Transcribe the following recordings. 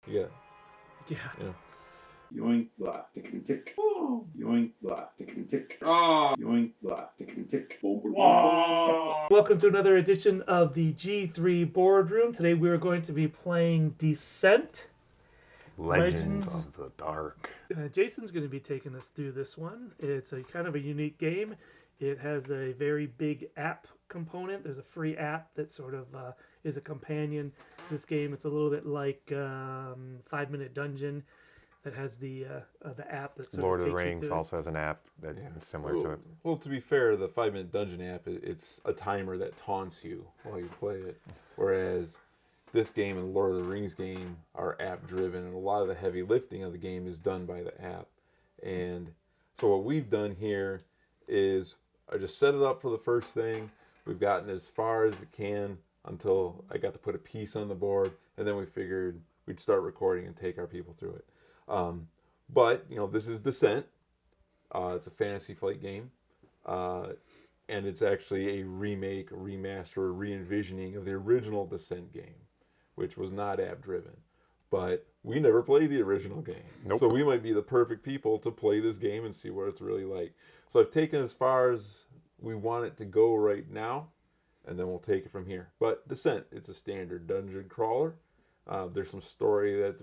Yeah. Yeah. Yeah. Yoink, blah, tickety tick. Oh. Yoink, blah, tickety tick. Oh. Yoink, blah, tickety tick. Boom, boom, boom, boom. Welcome to another edition of the G3 Boardroom. Today we are going to be playing Descent. Legends of the Dark. Jason's going to be taking us through this one. It's a kind of a unique game. It has a very big app component. There's a free app that sort of is a companion to this game. It's a little bit like 5 Minute Dungeon that has the app that sort Lord of of the takes you Rings through. also has an app that's similar to it. Well, to be fair, the 5 Minute Dungeon app, it's a timer that taunts you while you play it. Whereas this game and Lord of the Rings game are app driven, and a lot of the heavy lifting of the game is done by the app. And so what we've done here is I just set it up for the first thing. We've gotten as far as it can until I got to put a piece on the board, and then we figured we'd start recording and take our people through it. But, you know, this is Descent. It's a fantasy flight game. And it's actually a remake, remaster, re-envisioning of the original Descent game, which was not app-driven. But we never played the original game. Nope. So we might be the perfect people to play this game and see what it's really like. So I've taken as far as we want it to go right now, and then we'll take it from here. But Descent, it's a standard dungeon crawler. There's some story that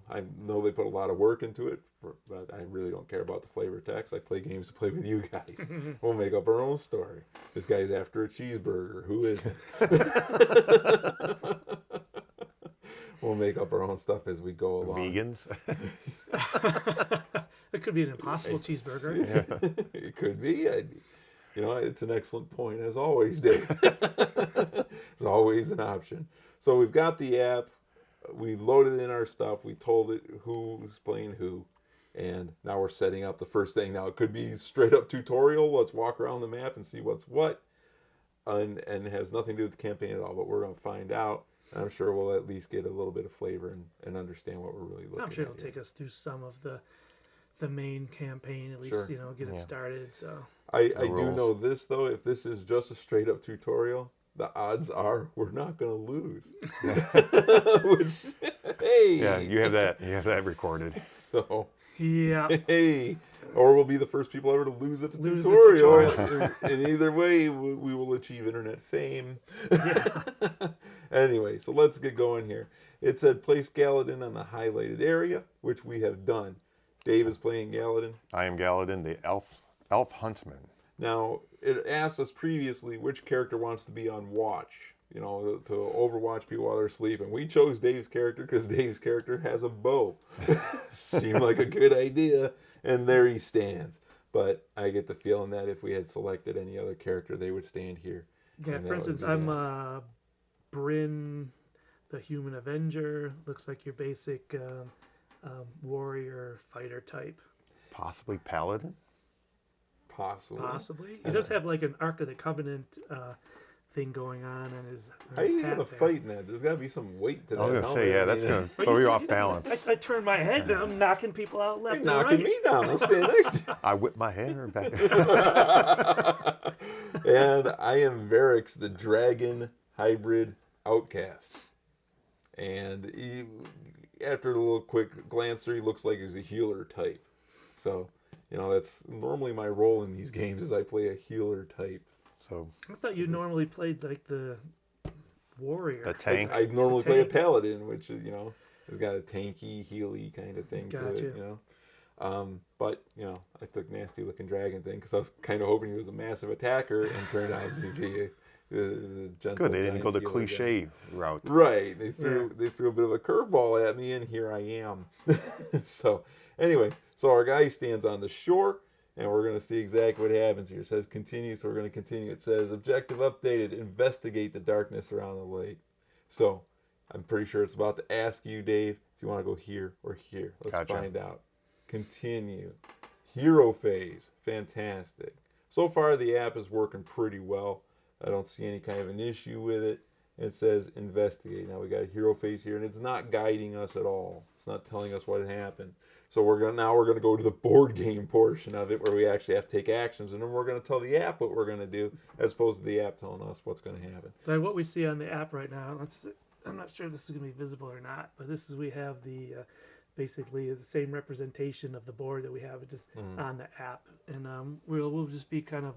I know they put a lot of work into it, but I really don't care about the flavor text. I play games to play with you guys. We'll make up our own story. This guy's after a cheeseburger. Who isn't? We'll make up our own stuff as we go along. Vegans? It could be an impossible cheeseburger. It could be. It's an excellent point, as always, Dave. There's always an option. So we've got the app. We loaded in our stuff. We told it who's playing who. And now we're setting up the first thing. Now, it could be straight up tutorial. Let's walk around the map and see what's what. And it has nothing to do with the campaign at all. But we're going to find out. And I'm sure we'll at least get a little bit of flavor and understand what we're really looking at. I'm sure it'll here. take us through some of the main campaign, at least, Sure. Get it started. So I do rules. know this, though. If this is just a straight up tutorial, the odds are we're not going to lose. Which, hey. Yeah, you have that recorded. So, yeah, hey. Or we'll be the first people ever to lose at the Lose the tutorial. And either way, we will achieve internet fame. Anyway, so let's get going here. It said place Galadin on the highlighted area, which we have done. Dave is playing Galadin. I am Galadin, the elf huntsman. Now, it asked us previously which character wants to be on watch, to overwatch people while they're sleeping. We chose Dave's character because Dave's character has a bow. Seemed like a good idea, and there he stands. But I get the feeling that if we had selected any other character, they would stand here. yeah. And For that instance, would be I'm that. Bryn, the Human Avenger. Looks like your basic warrior fighter type. Possibly Paladin? Possibly. He does have like an Ark of the Covenant thing going on his How are you hat going to there. fight in that? There's got to be some weight to that. I was going to say, helmet. yeah, that's going to throw you off balance. I turn my head and I'm knocking people out left You're and knocking right. me down. I'll stand next to you. I whip my hair back. And I am Varix, the dragon hybrid outcast. And after a little quick glance through, he looks like he's a healer type. So, that's normally my role in these games is I play a healer type. So I thought you normally played like the warrior. the tank. I normally play a Tank. paladin, which is, has got a tanky, healy kind of thing to Gotcha. it, But, I took nasty looking dragon thing because I was kind of hoping he was a massive attacker and turned out to be a gentle Good, they didn't giant go the healer guy. cliche route. Right. They threw a bit of a curveball at me, and here I am. So anyway, our guy stands on the shore, and we're going to see exactly what happens here. It says continue, so we're going to continue. It says objective updated, investigate the darkness around the lake. So I'm pretty sure it's about to ask you, Dave, if you want to go here or here. Let's Gotcha. find out. Continue. Hero phase. Fantastic. So far, the app is working pretty well. I don't see any kind of an issue with it. It says investigate. Now we got a hero phase here, and it's not guiding us at all. It's not telling us what happened. So we're gonna go to the board game portion of it, where we actually have to take actions, and then we're gonna tell the app what we're gonna do, as opposed to the app telling us what's gonna happen. So what we see on the app right now, I'm not sure if this is going to be visible or not, but we have the basically the same representation of the board that we have just on the app, and we'll just be kind of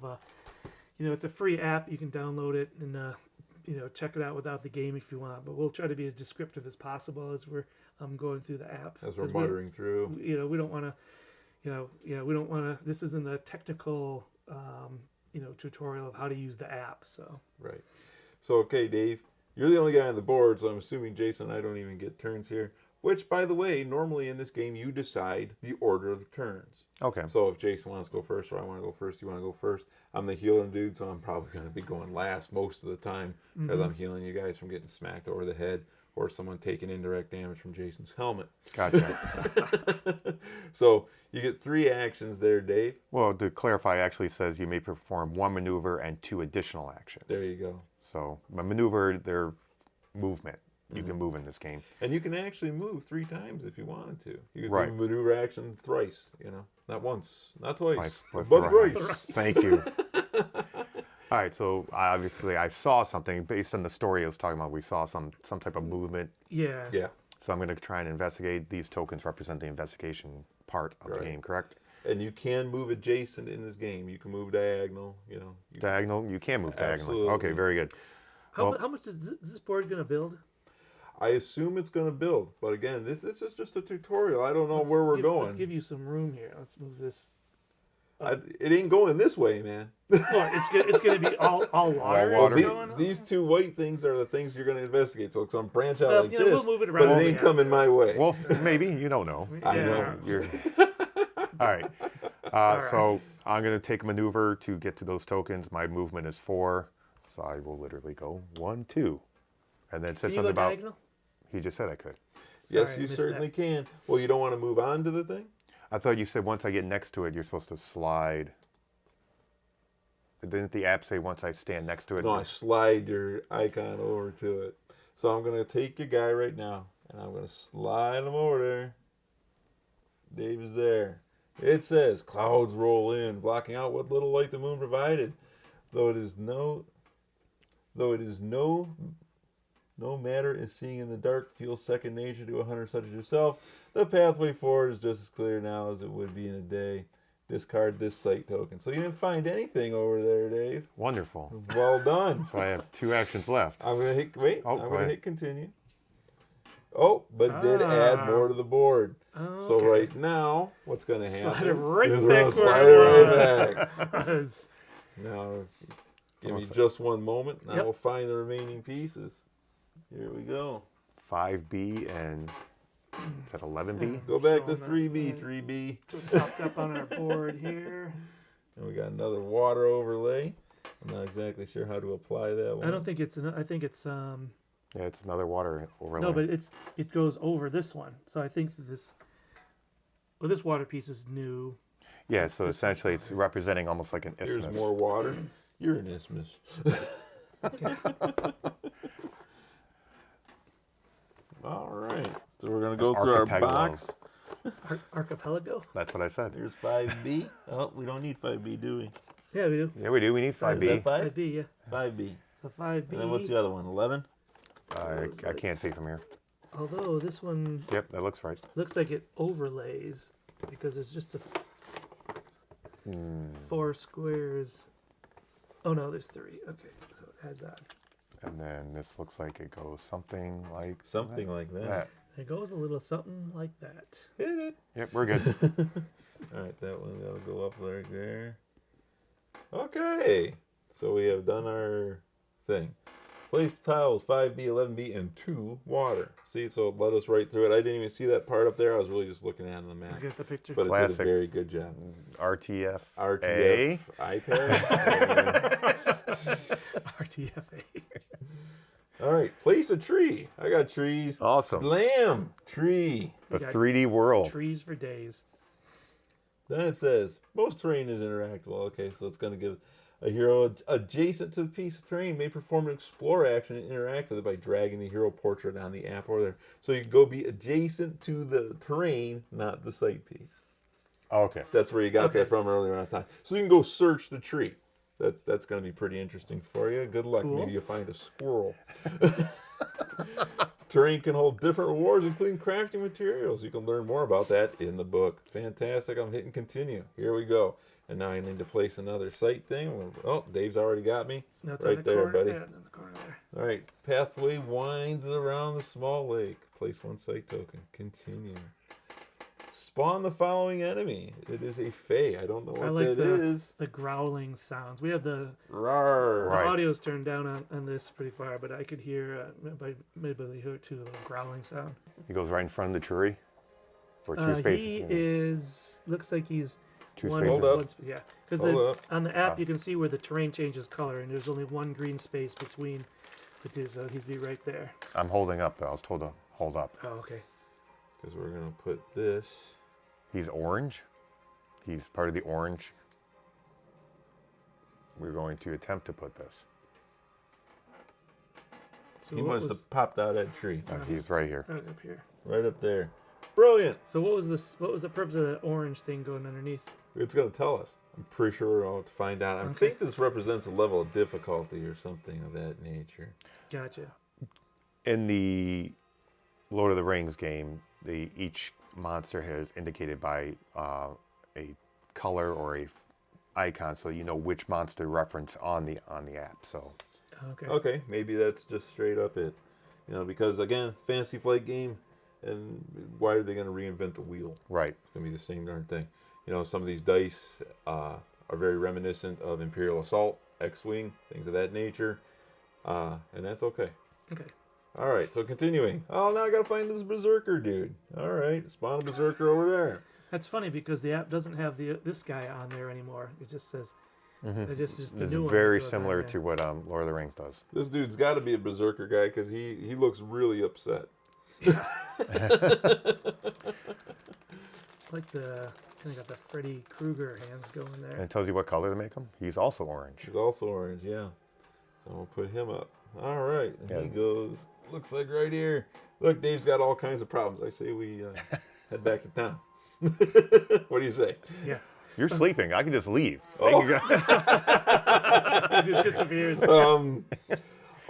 it's a free app. You can download it and check it out without the game if you want, but we'll try to be as descriptive as possible as we're going through the app. As we're muttering through. We don't want to, we don't want to. This isn't a technical, tutorial of how to use the app. So Right. So, okay, Dave, you're the only guy on the board, so I'm assuming Jason and I don't even get turns here. Which, by the way, normally in this game, you decide the order of the turns. Okay. So if Jason wants to go first or I want to go first, you want to go first. I'm the healing dude, so I'm probably going to be going last most of the time because I'm healing you guys from getting smacked over the head or someone taking indirect damage from Jason's helmet. Gotcha. So you get 3 actions there, Dave. Well, to clarify, it actually says you may perform 1 maneuver and 2 additional actions. There you go. So a maneuver, they're movement. You can move in this game. And you can actually move 3 times if you wanted to. You can Right. do maneuver action thrice, Not once, not twice, Twice, but but thrice. thrice. Thank you. All right, so obviously I saw something based on the story I was talking about. We saw some type of movement. yeah, Yeah. So I'm going to try and investigate. These tokens represent the investigation part of Right. the game, correct? And you can move adjacent in this game. You can move diagonal, you Diagonal, you can move diagonally. Absolutely. Okay, very good. How Well- much is this board going to build? I assume it's going to build. But again, this is just a tutorial. I don't know where we're going. Let's give you some room here. Let's move this. It ain't going this way, man. Well, it's going to be all water. All water. is going on? These 2 white things are the things you're going to investigate. So it's going to branch out Well, like you know, this, we'll move it but around it when we ain't have coming to. my way. Well, maybe, you don't know. I Yeah. know. You're... All right. So I'm going to take a maneuver to get to those tokens. My movement is 4. So I will literally go 1, 2. And then it said Can you something go about... diagonal? He just said I could. Yes, Sorry, I you missed certainly that. can. Well, you don't want to move on to the thing? I thought you said once I get next to it, you're supposed to slide. But didn't the app say once I stand next to it? No, I slide your icon over to it. So I'm going to take your guy right now, and I'm going to slide him over there. Dave is there. It says, clouds roll in, blocking out what little light the moon provided. Though it is no matter in seeing in the dark feels second nature to a hunter such as yourself, the pathway forward is just as clear now as it would be in a day. Discard this sight token. So you didn't find anything over there, Dave. Wonderful. Well done. So I have 2 actions left. I'm gonna hit wait. Oh, I'm go gonna ahead. hit continue. Oh, but it did add more to the board. Oh, So okay. right now, what's gonna happen? Slide it right is back we're gonna where slide it it right back. was. Now, give me Awesome. just one moment, and I Yep. will find the remaining pieces. Here we go. 5B and is that 11B? Go back to Showing that 3B, right. 3B, So it popped up on our board here. and we got another water overlay. I'm not exactly sure how to apply that one. I don't think it's. I think it's. Yeah, it's another water overlay. No, but it goes over this one. So I think that this. Well, this water piece is new. Yeah, so essentially it's representing almost like an Here's isthmus. more water. You're an isthmus. All right. So we're gonna go through our archipelago. box. Archipelago. That's what I said. Here's 5B. Oh, we don't need 5B, do we? Yeah, we do. Yeah, we do. We need Is that 5B. 5? 5B, yeah. 5B. So 5B. And then what's the other one? 11? I can't see from here. Although this one Yep, that looks right. looks like it overlays because it's just a 4 squares. Oh no, there's 3. Okay, so it adds on. And then this looks like it goes something like Something like that. that. It goes a little something like that. Hit it. Yep, we're good. All right, that one gotta go up right there. Okay. So we have done our thing. Place tiles 5B, 11B, and 2 water. See, so it led us right through it. I didn't even see that part up there. I was really just looking at it on the map. I get the picture. But it did Classic. a very good job. RTF. RTF iPad. RTFA. All right, place a tree. I got trees. Awesome. Lamb, tree. The We got 3D world. Trees for days. Then it says, most terrain is interactable. Okay, so it's going to give a hero adjacent to the piece of terrain may perform an explore action and interact with it by dragging the hero portrait on the app over there. So you can go be adjacent to the terrain, not the sight piece. Okay. That's where you got Okay. that from earlier last time. So you can go search the tree. That's going to be pretty interesting for you. Good luck. Cool. Maybe you'll find a squirrel. terrain can hold different rewards, including crafting materials. You can learn more about that in the book. Fantastic. I'm hitting continue. Here we go. And now I need to place another site thing. Oh, Dave's already got me. That's Right on the there, corner, buddy. Yeah, in the corner there. All right. Pathway winds around the small lake. Place one site token. Continue. Spawn the following enemy. It is a Fae. I don't know I what like that is. the growling sounds. We have the Rawr. Right. audio's turned down on this pretty far, but I could hear maybe hear it too, a little growling sound. He goes right in front of the tree. For two spaces. He yeah. is looks like he's Two one, spaces. Hold up. one yeah, because Hold up. on the app you can see where the terrain changes color, and there's only one green space between the two, so he's be right there. I'm holding up though. I was told to hold up. Oh, okay. Because we're going to put this. He's orange. He's part of the orange. We're going to attempt to put this. So He what must was have popped out of that tree. He's right here. right up here? Right up there. Brilliant. So what was this? What was the purpose of the orange thing going underneath? It's going to tell us. I'm pretty sure we're going to find out. I Okay. think this represents a level of difficulty or something of that nature. Gotcha. In the Lord of the Rings game, each monster is indicated by a color or a icon, so you know which monster reference on the app. So Okay. Okay, maybe that's just straight up it. You know, because again, Fantasy Flight game, and why are they going to reinvent the wheel? right, It's going to be the same darn thing. You know, some of these dice are very reminiscent of Imperial Assault, X-Wing, things of that nature. And that's okay. Okay. All right, so continuing. Oh, now I got to find this Berserker dude. All right, spawn a Berserker over there. That's funny because the app doesn't have this guy on there anymore. It just says it just the it's new one. very that goes on similar there. to what Lord of the Rings does. This dude's got to be a Berserker guy because he looks really upset. Like the kind of got the Freddy Krueger hands going And there. it tells you what color to make him. He's also orange. He's also orange, yeah. So we'll put him up. All right, and Yeah. he goes, looks like right here. Look, Dave's got all kinds of problems. I say we head back to town. What do you say? Yeah. You're sleeping. I can just leave. Oh. Thank you. It just disappears.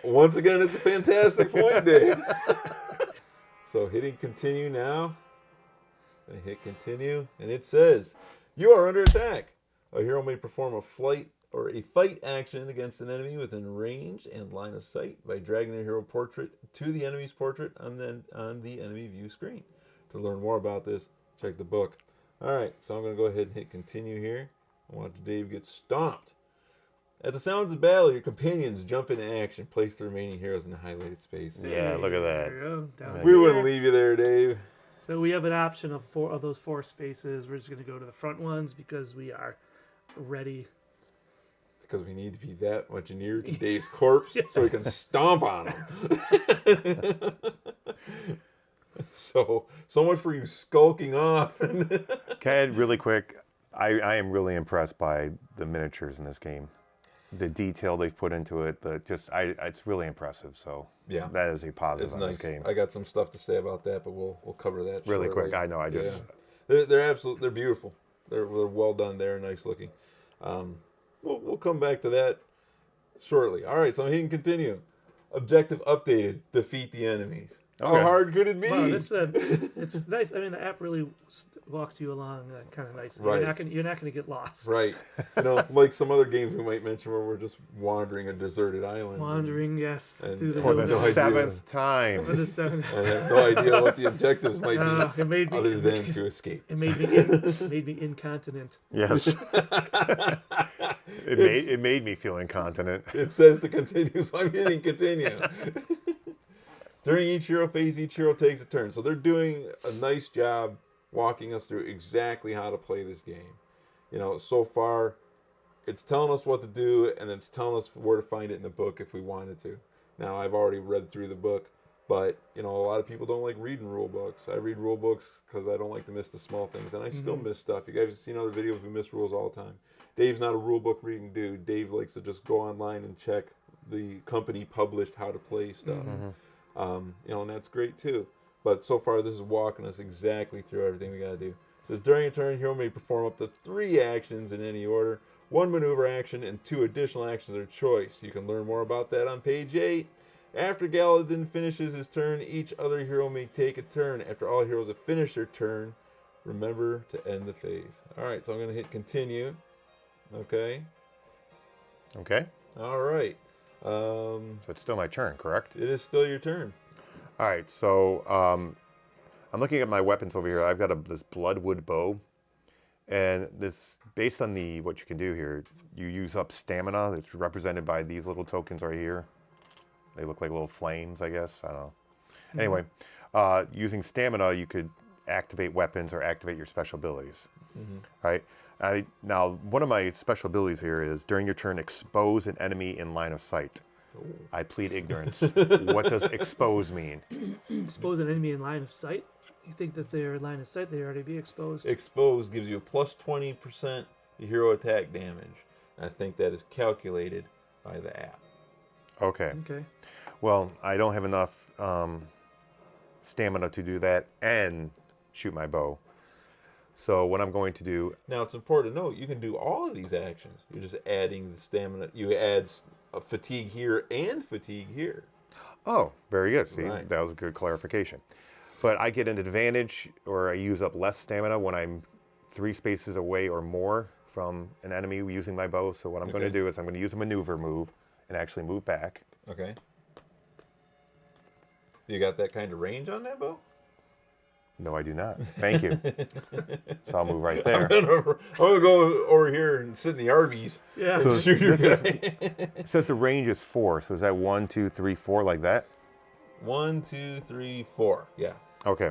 Once again, it's a fantastic point, Dave. So hitting continue now. I hit continue, and it says, you are under attack. A hero may perform a flight or a fight action against an enemy within range and line of sight by dragging their hero portrait to the enemy's portrait on the enemy view screen. To learn more about this, check the book. All right, so I'm going to go ahead and hit continue here. I want Dave get stomped. At the sounds of battle, your companions jump into action. Place the remaining heroes in the highlighted space. Yeah, look at that. There you go, down We here. wouldn't leave you there, Dave. So we have an option of four of those four spaces. We're just going to go to the front ones because we are ready. Because we need to be that much near to Dave's corpse so we can stomp on him. So much for you skulking off. Ken, really quick, I am really impressed by the miniatures in this game. The detail they've put into it, it's really impressive. So Yeah. that is a positive It's on nice. this game. I got some stuff to say about that, but we'll cover that Really shortly. quick, I know. They're beautiful. They're well done. They're nice looking. We'll come back to that shortly. All right, so I'm hitting continue. Objective updated. Defeat the enemies. How Okay. hard could it be? Wow, it's nice. I mean, the app really walks you along kind of nicely. Right. You're not gonna get lost. Right. You know, like some other games we might mention where we're just wandering a deserted island. Wandering, yes, And through the For the no hills. idea. 7th time. For the seven. I have no idea what the objectives might be It made me. other than to escape. It made me incontinent. Yes. It made me feel incontinent. It says to continue, so I'm hitting continue. During each hero phase, each hero takes a turn. So they're doing a nice job walking us through exactly how to play this game. You know, so far, it's telling us what to do, and it's telling us where to find it in the book if we wanted to. Now, I've already read through the book, but, you know, a lot of people don't like reading rule books. I read rule books because I don't like to miss the small things, and I still miss stuff. You guys have seen other videos, we miss rules all the time. Dave's not a rule book reading dude. Dave likes to just go online and check the company published how to play stuff. You know, and that's great too. But so far, this is walking us exactly through everything we got to do. It says during a turn, hero may perform up to 3 actions in any order, 1 maneuver action, and 2 additional actions of their choice. You can learn more about that on page 8. After Galadin finishes his turn, each other hero may take a turn. After all heroes have finished their turn, remember to end the phase. All right, so I'm going to hit continue. Okay. Okay. All right. So it's still my turn, correct? It is still your turn. All right. So I'm looking at my weapons over here. I've got this Bloodwood bow, and this based on what you can do here. You use up stamina. It's represented by these little tokens right here. They look like little flames, I guess. I don't know. Anyway, using stamina, you could activate weapons or activate your special abilities. Right? Now, one of my special abilities here is during your turn, expose an enemy in line of sight. I plead ignorance. What does expose mean? Expose an enemy in line of sight. You think that they're in line of sight, they already be exposed. Expose gives you a plus 20% hero attack damage. I think that is calculated by the app. Okay. Okay. Well, I don't have enough stamina to do that and shoot my bow. So what I'm going to do... Now, it's important to note, you can do all of these actions. You're just adding the stamina. You add fatigue here and fatigue here. Oh, very good. See, Right. that was a good clarification. But I get an advantage, or I use up less stamina when I'm 3 spaces away or more from an enemy using my bow. So what I'm going to Okay. do is I'm going to use a maneuver move and actually move back. Okay. You got that kind of range on that bow? No, I do not. Thank you. So I'll move right there. I'm gonna go over here and sit in the Arby's Yeah. and shoot your this guy. It says the range is 4. So is that 1, 2, 3, 4 like that? 1, 2, 3, 4. Yeah. Okay.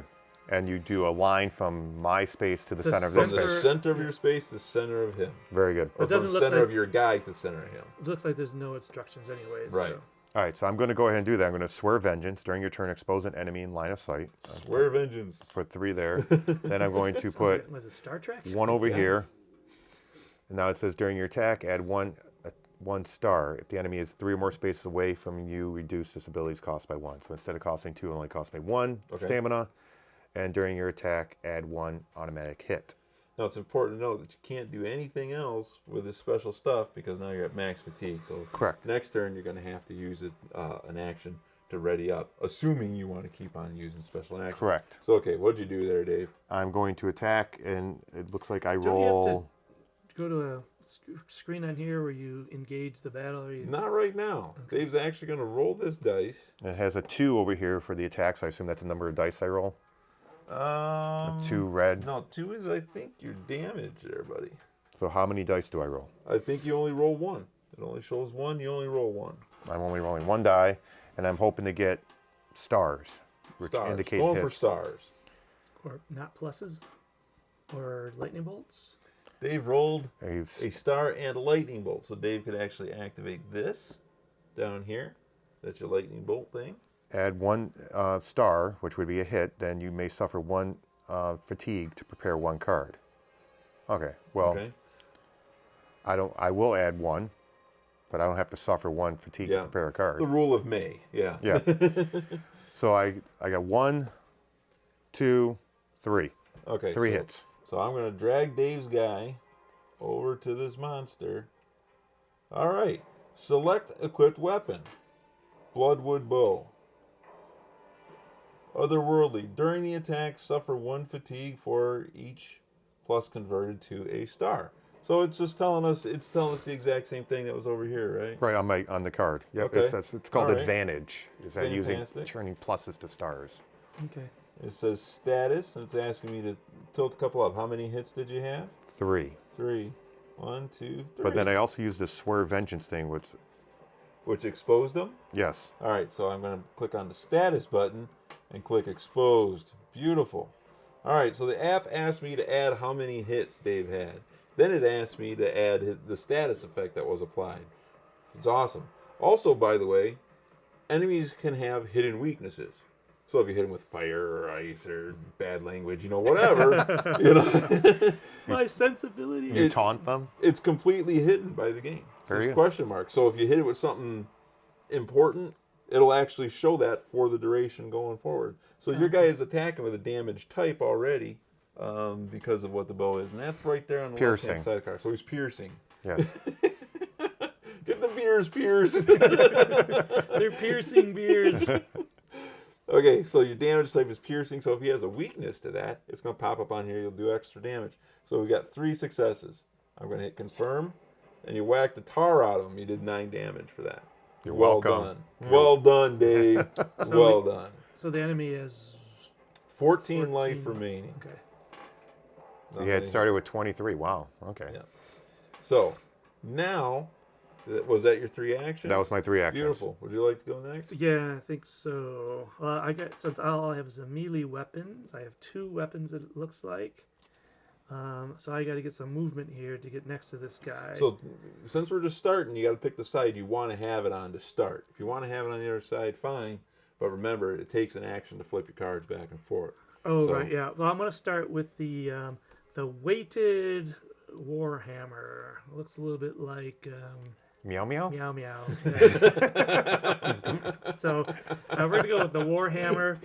And you do a line from my space to the The center of From this the space. center of your space to the center of him. Very good. Or It doesn't from look center like- of your guy to center of him. It looks like there's no instructions anyways. Right. So. All right, so I'm going to go ahead and do that. I'm going to swear vengeance. During your turn, expose an enemy in line of sight. Swear vengeance. Put 3 there. Then I'm going to Sounds put like- was it Star Trek? 1 over Yes. here. And now it says during your attack, add 1 star. If the enemy is 3 or more spaces away from you, reduce this ability's cost by 1. So instead of costing 2, it only costs me 1 Okay. stamina. And during your attack, add 1 automatic hit. Now, it's important to note that you can't do anything else with this special stuff because now you're at max fatigue. So Correct. next turn, you're going to have to use an action to ready up, assuming you want to keep on using special actions. Correct. So, okay, what'd you do there, Dave? I'm going to attack, and it looks like I Don't you have to- roll. Go to a screen on here where you engage the battle. Or you... Not right now. Dave's actually going to roll this dice. It has a 2 over here for the attacks. I assume that's the number of dice I roll. 2 red. No, 2 is, I think, your damage there, buddy. So how many dice do I roll? I think you only roll 1. It only shows 1. You only roll 1. I'm only rolling 1 die, and I'm hoping to get stars, which Stars. indicate Going hits. for stars. Or not pluses. Or lightning bolts. Dave rolled A a star and a lightning bolt. So Dave could actually activate this down here. That's your lightning bolt thing. add 1 star, which would be a hit. Then you may suffer 1 fatigue to prepare 1 card. Okay. Well, Okay. I will add 1, but I don't have to suffer 1 fatigue Yeah. to prepare a card. The rule of May. Yeah. Yeah. So I got 1, 2, 3. Okay. 3 so, hits. So I'm going to drag Dave's guy over to this monster. All right. Select equipped weapon. Bloodwood bow. Otherworldly. During the attack, suffer 1 fatigue for each plus converted to a star. So it's just telling us the exact same thing that was over here, right? Right on the card. Yep. Okay. It's called All right. advantage. Is that using Fantastic. turning pluses to stars? Okay. It says status, and it's asking me to tilt a couple up. How many hits did you have? 3. 3. 1, 2, 3. But then I also used the swear vengeance thing, which exposed them. yes. All right, so I'm going to click on the status button and click exposed. Beautiful. All right, so the app asked me to add how many hits Dave had. Then it asked me to add the status effect that was applied. It's awesome. Also, by the way, enemies can have hidden weaknesses. So if you hit them with fire or ice or bad language, whatever, My sensibility. You taunt them? it's completely hidden by the game. So Very it's good. question mark. So if you hit it with something important, it'll actually show that for the duration going forward. So your guy is attacking with a damage type already because of what the bow is. And that's right there on the Piercing. left-hand side of the card. So he's piercing. Yes. Get the beer beers pierce. They're piercing beers. Okay, so your damage type is piercing. So if he has a weakness to that, it's going to pop up on here. You'll do extra damage. So we got 3 successes. I'm going to hit confirm, and you whack the tar out of him. You did 9 damage for that. You're well welcome. done. Well done, Dave. well done. So the enemy is 14 life 14. remaining. okay. So you had started with 23. Wow. Okay. Yeah. So now, was that your 3 actions? That was my 3 actions. Beautiful. Would you like to go next? Yeah, I think so. I got since all I have is a melee weapons. I have 2 weapons. It looks like. So I got to get some movement here to get next to this guy. So, since we're just starting, you got to pick the side you want to have it on to start. If you want to have it on the other side, fine. But remember, it takes an action to flip your cards back and forth. Oh So- right, yeah. Well, I'm gonna start with the weighted warhammer. It looks a little bit like Meow meow. meow meow. Yeah. So we're gonna go with the warhammer.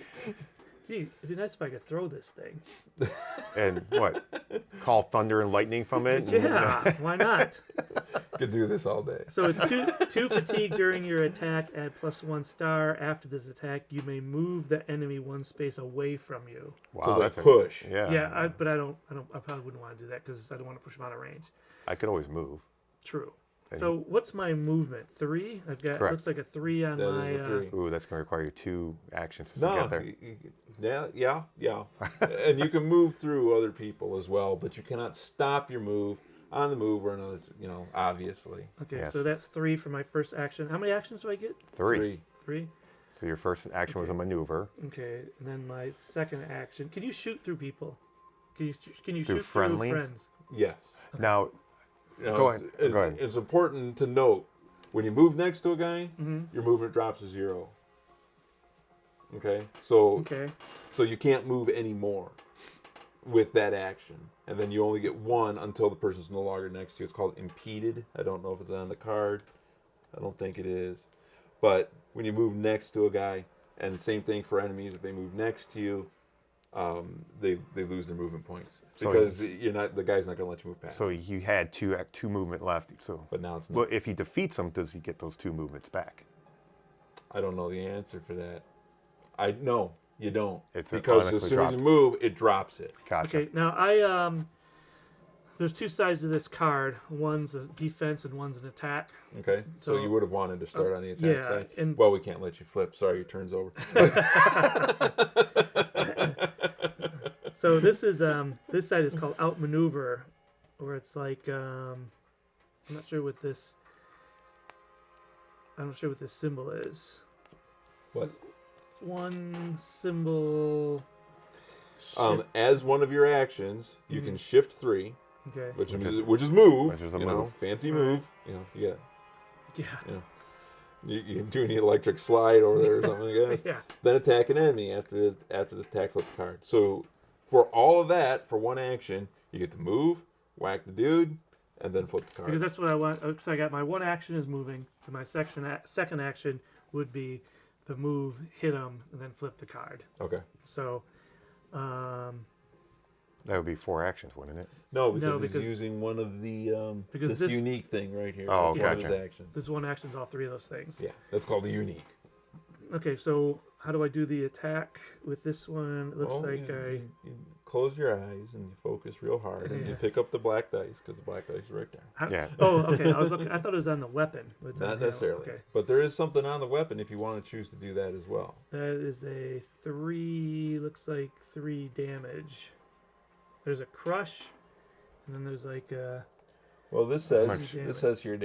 Gee, it'd be nice if I could throw this thing. And what? Call thunder and lightning from it? Yeah, why not? Could do this all day. So it's two fatigue during your attack. Add +1 star. After this attack, you may move the enemy 1 space away from you. Wow, So it's that's like push. Yeah. Yeah, I probably wouldn't want to do that because I don't want to push them out of range. I could always move. True. So what's my movement? 3? I've got Correct. looks like a 3 on That my. is a 3. Ooh, that's going to require you 2 actions to No, get there. yeah. And you can move through other people as well, but you cannot stop your move on the move or another, obviously. Okay, Yes. so that's 3 for my first action. How many actions do I get? 3. 3. So your first action was a maneuver. Okay, and then my second action. Can you shoot through people? Can you Through shoot friendlies? through friends? Yes. Now, Go ahead. It's, Go ahead. it's important to note when you move next to a guy, Mm-hmm. your movement drops to 0. Okay, so Okay. so you can't move anymore with that action, and then you only get 1 until the person's no longer next to you. It's called impeded. I don't know if it's on the card. I don't think it is. But when you move next to a guy, and same thing for enemies, if they move next to you, they lose their movement points So because the guy's not going to let you move past. so you had 2 movement left. So, But now it's not. well, if he defeats him, does he get those 2 movements back? I don't know the answer for that. No, you don't. It's because as automatically soon as you dropped. move, it drops it. Gotcha. Okay. Now I there's 2 sides to this card. One's a defense and one's an attack. Okay, so So- you would have wanted to start on the attack yeah, side. and- Well, we can't let you flip. Sorry, your turn's over. So this is this side is called outmaneuver, where it's like I'm not sure what this symbol is. What? One symbol. As one of your actions, you can shift 3, Okay. which is move. which is the you move. know, fancy move. Yeah. Yeah. You can do an electric slide over there or something, I guess. Yeah. Then attack an enemy after this attack flip card. So for all of that, for 1 action, you get to move, whack the dude, and then flip the card. Because that's what I want. So I got my 1 action is moving, and my second action would be the move, hit him, and then flip the card. Okay. So, That would be 4 actions, wouldn't it? No, because because- he's using one of the Because this this- unique thing right here. Oh, That's one of his gotcha. actions. this 1 action is all 3 of those things. Yeah, that's called the unique. Okay, so how do I do the attack with this one? It looks like you close your eyes and you focus real hard, and you Yeah. pick up the black dice because the black dice is right there. Yeah. Oh, okay. I was looking. I thought it was on the weapon. But it's on Not the- necessarily, Okay, but there is something on the weapon if you want to choose to do that as well. that is a 3. Looks like 3 damage. There's a crush, and then there's like a. Well, this says here,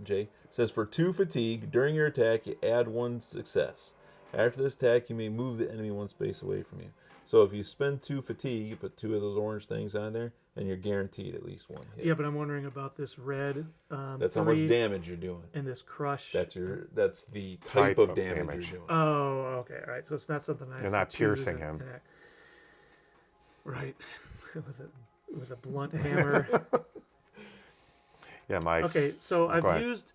Jay says for 2 fatigue during your attack, you add 1 success. After this attack, you may move the enemy 1 space away from you. So if you spend 2 fatigue, you put 2 of those orange things on there, and you're guaranteed at least 1 hit. Yeah, but I'm wondering about this red. That's how much 3 damage you're doing. And this crush. That's the type of damage, damage. you're doing. Oh, okay. All right. So it's not something I. You're have not to choose piercing and- him. yeah. Right. with a blunt hammer. Yeah, my. Okay, so Go I've ahead. used.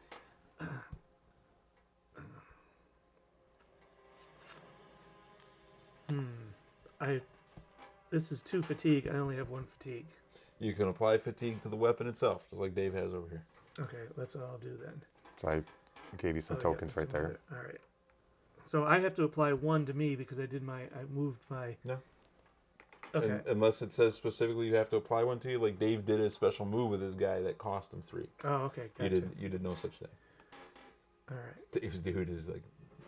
This is 2 fatigue. I only have 1 fatigue. You can apply fatigue to the weapon itself, just like Dave has over here. Okay, that's what I'll do then. So I gave you some Oh, yeah, tokens right some there. other- All right. So I have to apply 1 to me because I moved my. No. Okay. Unless it says specifically you have to apply one to you, like Dave did a special move with his guy that cost him 3. Oh, okay. Gotcha. You did no such thing. All right. Dave's dude is like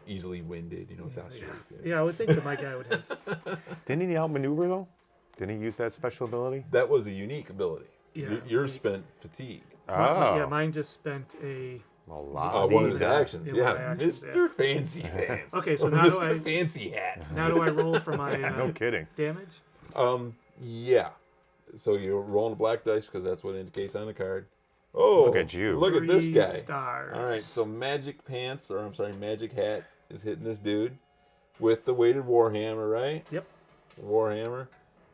easily winded, it's out of shape. Yeah, I would think that my guy would have. Didn't he outmaneuver though? Didn't he use that special ability? That was a unique ability. Yeah, Yours unique. spent fatigue. Oh, Yeah, mine just spent a. a lot. One of his yeah. actions. Yeah, Yeah, one of my actions, Mr. Fancy Pants. Okay, so Or now do Mr. I- Fancy Hat. Now do I roll for my No kidding. damage? Yeah. So you're rolling a black dice because that's what it indicates on the card. Oh, Look at you. Look at this 3 guy. Stars. All right, so Magic Hat is hitting this dude with the weighted Warhammer, right? Yep. Warhammer.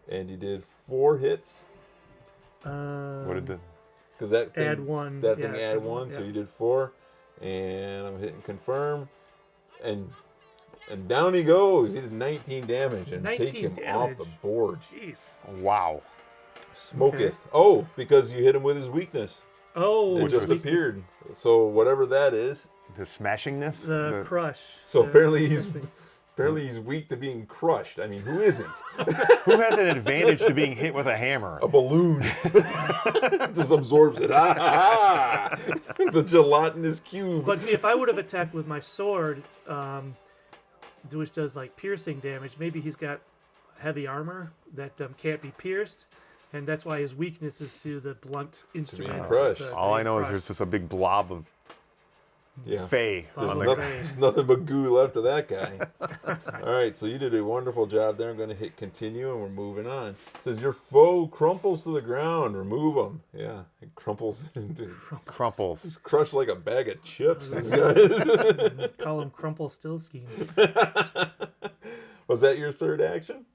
And you did 4 hits. What did the? Because that thing, Add 1. That yeah, thing added 1, so yeah. you did 4. And I'm hitting confirm. And down he goes. He did 19 damage and 19 take him off the damage. board. Jeez. Wow. Smoketh. Okay. Oh, because you hit him with his weakness. Oh, It Which just was- appeared. So whatever that is. The smashingness. the crush. So the- apparently he's weak to being crushed. I mean, who isn't? Who has an advantage to being hit with a hammer? A balloon just absorbs it. Ah, the gelatinous cube. But see, if I would have attacked with my sword, which does like piercing damage, maybe he's got heavy armor that can't be pierced, and that's why his weakness is to the blunt instrument. crushed. All I being know is crushed. there's just a big blob of yeah. fey There's on nothing- the. There's nothing but goo left of that guy. All right, so you did a wonderful job there. I'm going to hit continue, and we're moving on. It says your foe crumples to the ground. Remove him. Yeah, it crumples into Crumples. just crushed like a bag of chips. This guy. Call him Crumple Still Scheme. Was that your third action?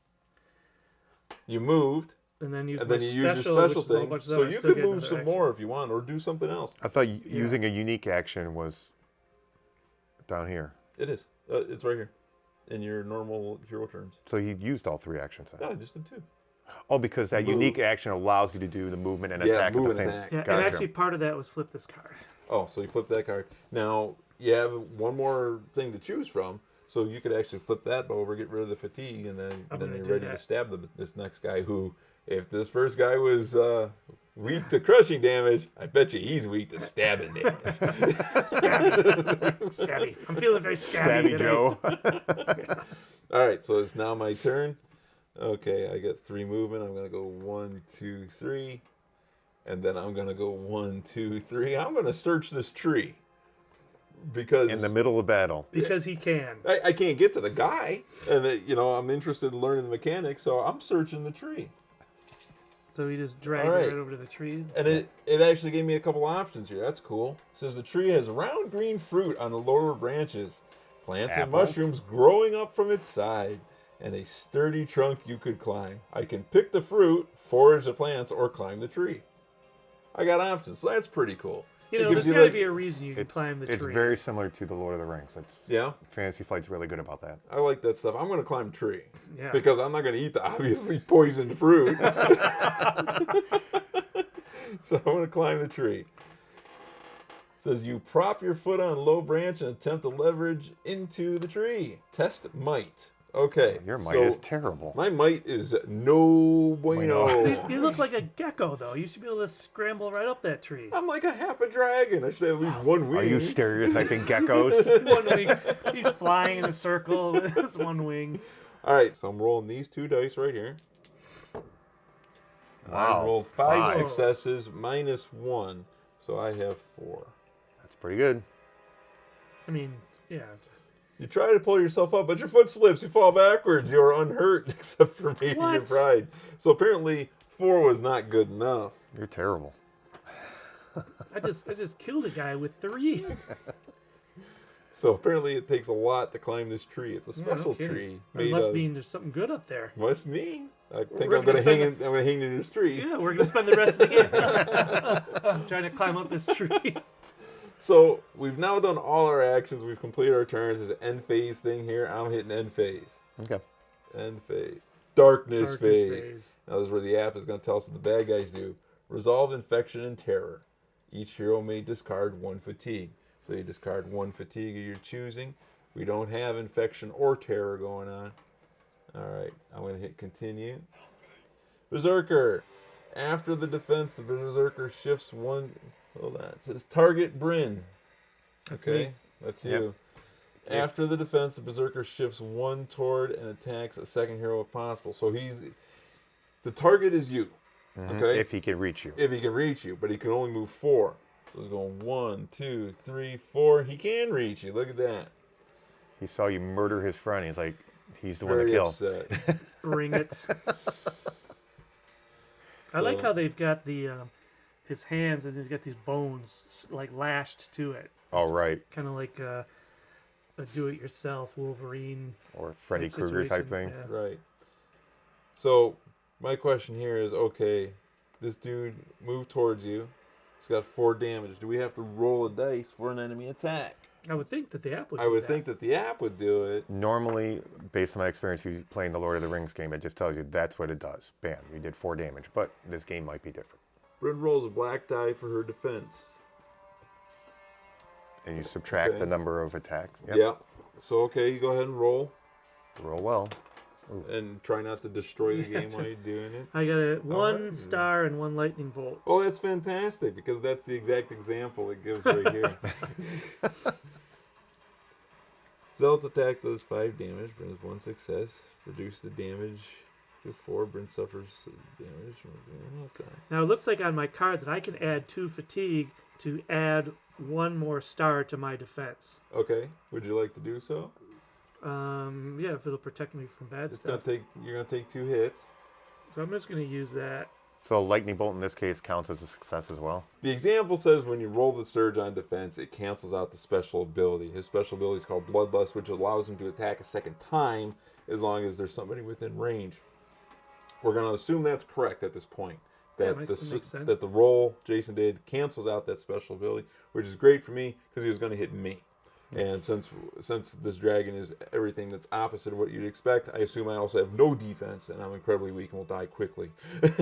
You moved, And then use and my then you used your special, special which is a whole thing. bunch of So stuff. I you still could get move another some action. more if you want, or do something else. I thought using a unique action was down here. It is. It's right here, in your normal hero terms. So he used all 3 actions. Then. Yeah, I just did 2. Oh, because that Move. unique action allows you to do the movement and Yeah, attack at move the and same. attack. Yeah, Gotcha. and actually part of that was flip this card. Oh, so you flip that card. Now you have one more thing to choose from, so you could actually flip that over, get rid of the fatigue, and then I'm you're gonna do ready to that. stab this next guy. Who, if this first guy was weak to crushing damage, I bet you he's weak to stabbing damage. Stabby. I'm feeling very stabby. Stabby today. Joe. All right, so it's now my turn. Okay, I got 3 movement. I'm gonna go 1, 2, 3, and then I'm gonna go 1, 2, 3. I'm gonna search this tree because In the middle of battle. Because he can. I can't get to the guy, and I'm interested in learning the mechanics, so I'm searching the tree. So he just drags All it right. right over to the tree. And it actually gave me a couple options here. That's cool. It says the tree has round green fruit on the lower branches, plants and Apples? mushrooms growing up from its side, and a sturdy trunk you could climb. I can pick the fruit, forage the plants, or climb the tree. I got options, so that's pretty cool. You It know, gives there's you, got to like- be a reason you can It's, climb the it's tree. very similar to the Lord of the Rings. It's Yeah, Fantasy Flight's really good about that. I like that stuff. I'm going to climb a tree. Yeah. Because I'm not going to eat the obviously poisoned fruit. So I'm going to climb the tree. It says you prop your foot on a low branch and attempt to leverage into the tree. Test might. Okay. Your might so is terrible. My might is no bueno. You look like a gecko, though. You should be able to scramble right up that tree. I'm like a half a dragon. I should have at least one wing. Are you stereotyping geckos? One wing. He's flying in a circle with his one wing. All right, so I'm rolling these 2 dice right here. Wow. I rolled 5 5. successes minus 1, so I have 4. That's pretty good. I mean, yeah. You try to pull yourself up, but your foot slips. You fall backwards. You are unhurt, except for maybe your What? pride. So apparently, 4 was not good enough. You're terrible. I just killed a guy with 3. So apparently, it takes a lot to climb this tree. It's a Yeah, no special kidding. tree. It must mean there's something good up there. Must mean. I think We're I'm gonna gonna hang. spend I'm gonna hang in this tree. Yeah, we're gonna spend the rest of the game trying to climb up this tree. So we've now done all our actions. We've completed our turns. There's an end phase thing here. I'm hitting end phase. Okay. End phase. Darkness, Darkness phase. phase. Now this is where the app is going to tell us what the bad guys do. Resolve infection and terror. Each hero may discard 1 fatigue. So you discard 1 fatigue of your choosing. We don't have infection or terror going on. All right, I'm going to hit continue. Berserker. After the defense, the Berserker shifts 1. Hold on. It says target Bryn. That's Okay, me. that's Yep. you. After the defense, the Berserker shifts 1 toward and attacks a second hero if possible. So the target is you. Okay. If he can reach you. If he can reach you, but he can only move 4. So he's going 1, 2, 3, 4. He can reach you. Look at that. He saw you murder his friend. He's like, he's the one to Very kill. upset. Bring it. I like how they've got the his hands and he's got these bones like lashed to it. All right. Kind of like a do-it-yourself Wolverine Or Freddy type Krueger type situation. thing. Yeah. Right. So my question here is, okay, this dude moved towards you. He's got 4 damage. Do we have to roll a dice for an enemy attack? I would think that the app would. I do would that. think that the app would do it. Normally, based on my experience playing the Lord of the Rings game, it just tells you that's what it does. Bam, you did 4 damage. But this game might be different. Bryn rolls a black die for her defense. And you subtract Okay. the number of attacks. Yep. Yeah. So, okay, you go ahead and roll. Roll well. And try not to destroy the Yeah, game while you're doing it. I got a 1 right. star and 1 lightning bolt. Oh, that's fantastic, because that's the exact example it gives right here. Zealot's attack does 5 damage, brings 1 success. Reduce the damage to 4. Bryn suffers damage. Now it looks like on my card that I can add 2 fatigue to add 1 more star to my defense. Okay, would you like to do so? Yeah, if it'll protect me from bad It's gonna stuff. you're gonna take 2 hits. So I'm just going to use that. So lightning bolt in this case counts as a success as well. The example says when you roll the surge on defense, it cancels out the special ability. His special ability is called Bloodlust, which allows him to attack a second time as long as there's somebody within range. We're going to assume that's correct at this point. That makes sense. that the roll Jason did cancels out that special ability, which is great for me because he was going to hit me. And since this dragon is everything that's opposite of what you'd expect, I assume I also have no defense, and I'm incredibly weak and will die quickly.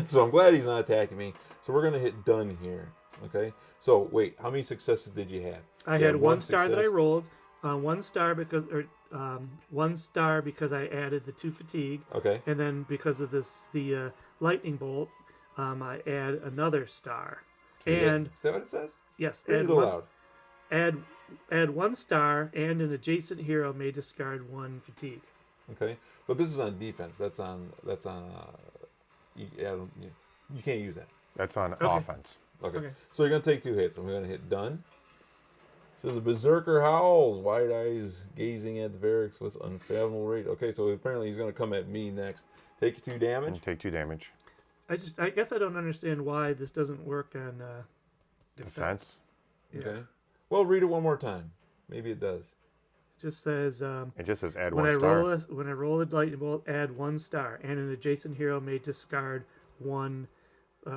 So I'm glad he's not attacking me. So we're going to hit done here. Okay? So, wait, how many successes did you have? I You had 1 star that I success? rolled. 1 star because 1 star because I added the 2 fatigue, Okay. and then because of the lightning bolt, I add another star. And Is that what it says? yes, Read add it one, aloud. add 1 star, and an adjacent hero may discard 1 fatigue. Okay. But this is on defense. That's on you can't use that. That's on Okay. offense. Okay. Okay. So you're going to take 2 hits. I'm going to hit done. So the Berserker howls, wide eyes gazing at the Varix with unfathomable rage. Okay, so apparently he's going to come at me next. Take 2 damage. And take 2 damage. I guess I don't understand why this doesn't work on defense. Defense. Yeah. Okay. Well, read it one more time. Maybe it does. It just says It just says add when 1 I star. roll a lightning bolt, add 1 star, and an adjacent hero may discard 1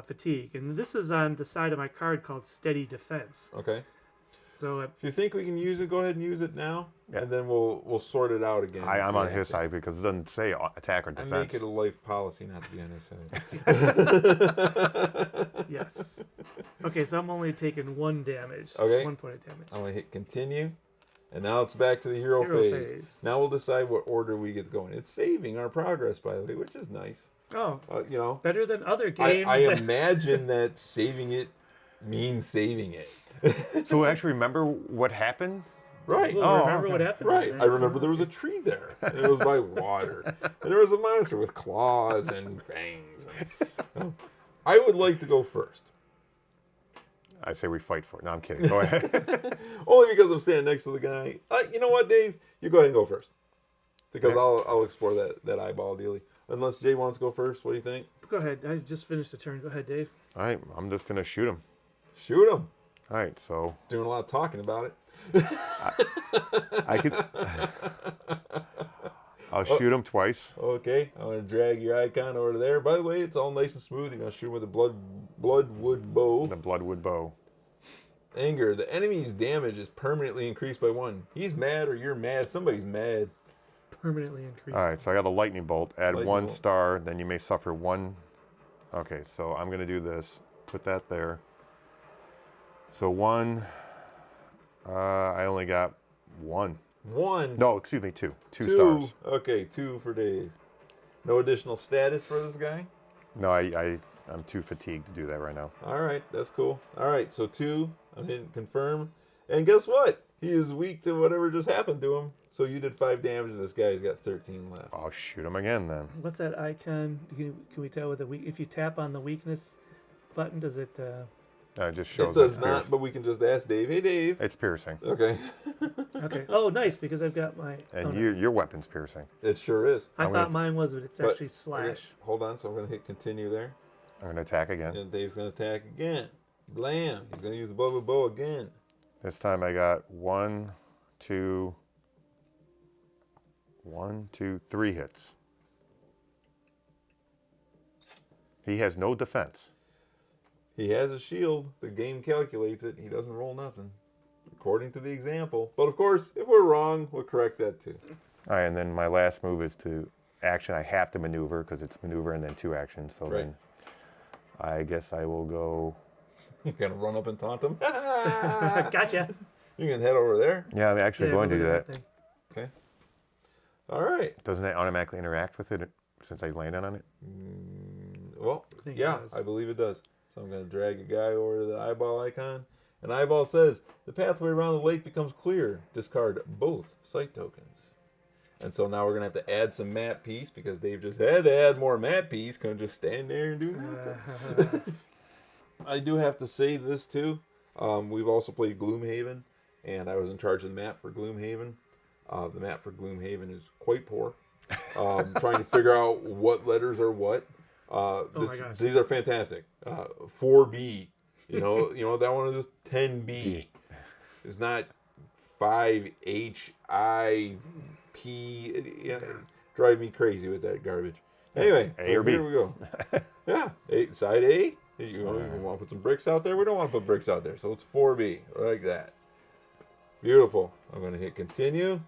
fatigue. And this is on the side of my card called Steady Defense. Okay. So If you think we can use it, go ahead and use it now, Yeah. and then we'll sort it out again. I'm on Yeah, his okay. side because it doesn't say attack or I defense. make it a life policy not to be on his side. yes. Okay, so I'm only taking 1 damage. Okay. 1 point of damage. I'm going to hit continue. And now it's back to the hero phase. Now we'll decide what order we get going. It's saving our progress, by the way, which is nice. Oh, You know, better than other games. I that- imagine that saving it means saving it. So actually remember what happened? Right. Well, Oh, remember what okay. happened? Right. I remember there was a tree there. And it was by water. And there was a monster with claws and fangs. I would like to go first. I say we fight for it. No, I'm kidding. Go ahead. Only because I'm standing next to the guy. You know what, Dave? You go ahead and go first. Because Yeah. I'll explore that eyeball dealy. Unless Jay wants to go first. What do you think? Go ahead. I just finished the turn. Go ahead, Dave. All right, I'm just going to shoot him. Shoot him. All right, so Doing a lot of talking about it. I could. I'll shoot him twice. Okay, I'm going to drag your icon over there. By the way, it's all nice and smooth. You're going to shoot him with a bloodwood bow. The bloodwood bow. Anger. The enemy's damage is permanently increased by 1. He's mad or you're mad. Somebody's mad. Permanently increased. All right, so I got a lightning bolt. Add Lightning 1 bolt. star, then you may suffer 1. Okay, so I'm going to do this. Put that there. So 1. I only got one. One. No, excuse me, two. Two stars. Okay, 2 for Dave. No additional status for this guy? No, I'm too fatigued to do that right now. All right, that's cool. All right, so 2. I'm hitting confirm. And guess what? He is weak to whatever just happened to him. So you did 5 damage, and this guy's got 13 left. I'll shoot him again then. What's that icon? Can we tell with the weak? If you tap on the weakness button, does it? It just shows It does it's not, piercing. but we can just ask Dave. Hey, Dave. It's piercing. Okay. Okay. Oh, nice, because I've got my. And oh, no. your weapon's piercing. It sure is. I I'm thought gonna- mine was, but it's But- actually slash. Okay, hold on, so I'm going to hit continue there. I'm going to attack again. And Dave's going to attack again. Blam. He's going to use the bow again. This time I got 3 hits. He has no defense. He has a shield. The game calculates it. He doesn't roll nothing, according to the example. But of course, if we're wrong, we'll correct that too. All right, and then my last move is to action. I have to maneuver because it's maneuver and then 2 actions. So Right. then I guess I will go. You're going to run up and taunt him? Gotcha. You can head over there. Yeah, I'm actually Yeah, going to look do at that. thing. Okay. All right. Doesn't that automatically interact with it since I landed on it? Well, I think it yeah, does. I believe it does. So I'm going to drag a guy over to the eyeball icon. And eyeball says, the pathway around the lake becomes clear. Discard both sight tokens. And so now we're going to have to add some map piece because Dave just had to add more map piece. Couldn't just stand there and do nothing. I do have to say this too. We've also played Gloomhaven, and I was in charge of the map for Gloomhaven. The map for Gloomhaven is quite poor. Trying to figure out what letters are what. my gosh. These are fantastic. 4B, you know that one is 10B. It's not 5HIP. Drive me crazy with that garbage. Anyway, A or B. here we go. Yeah, side A. You want to put some bricks out there? We don't want to put bricks out there, so it's 4B, like that. Beautiful. I'm going to hit continue,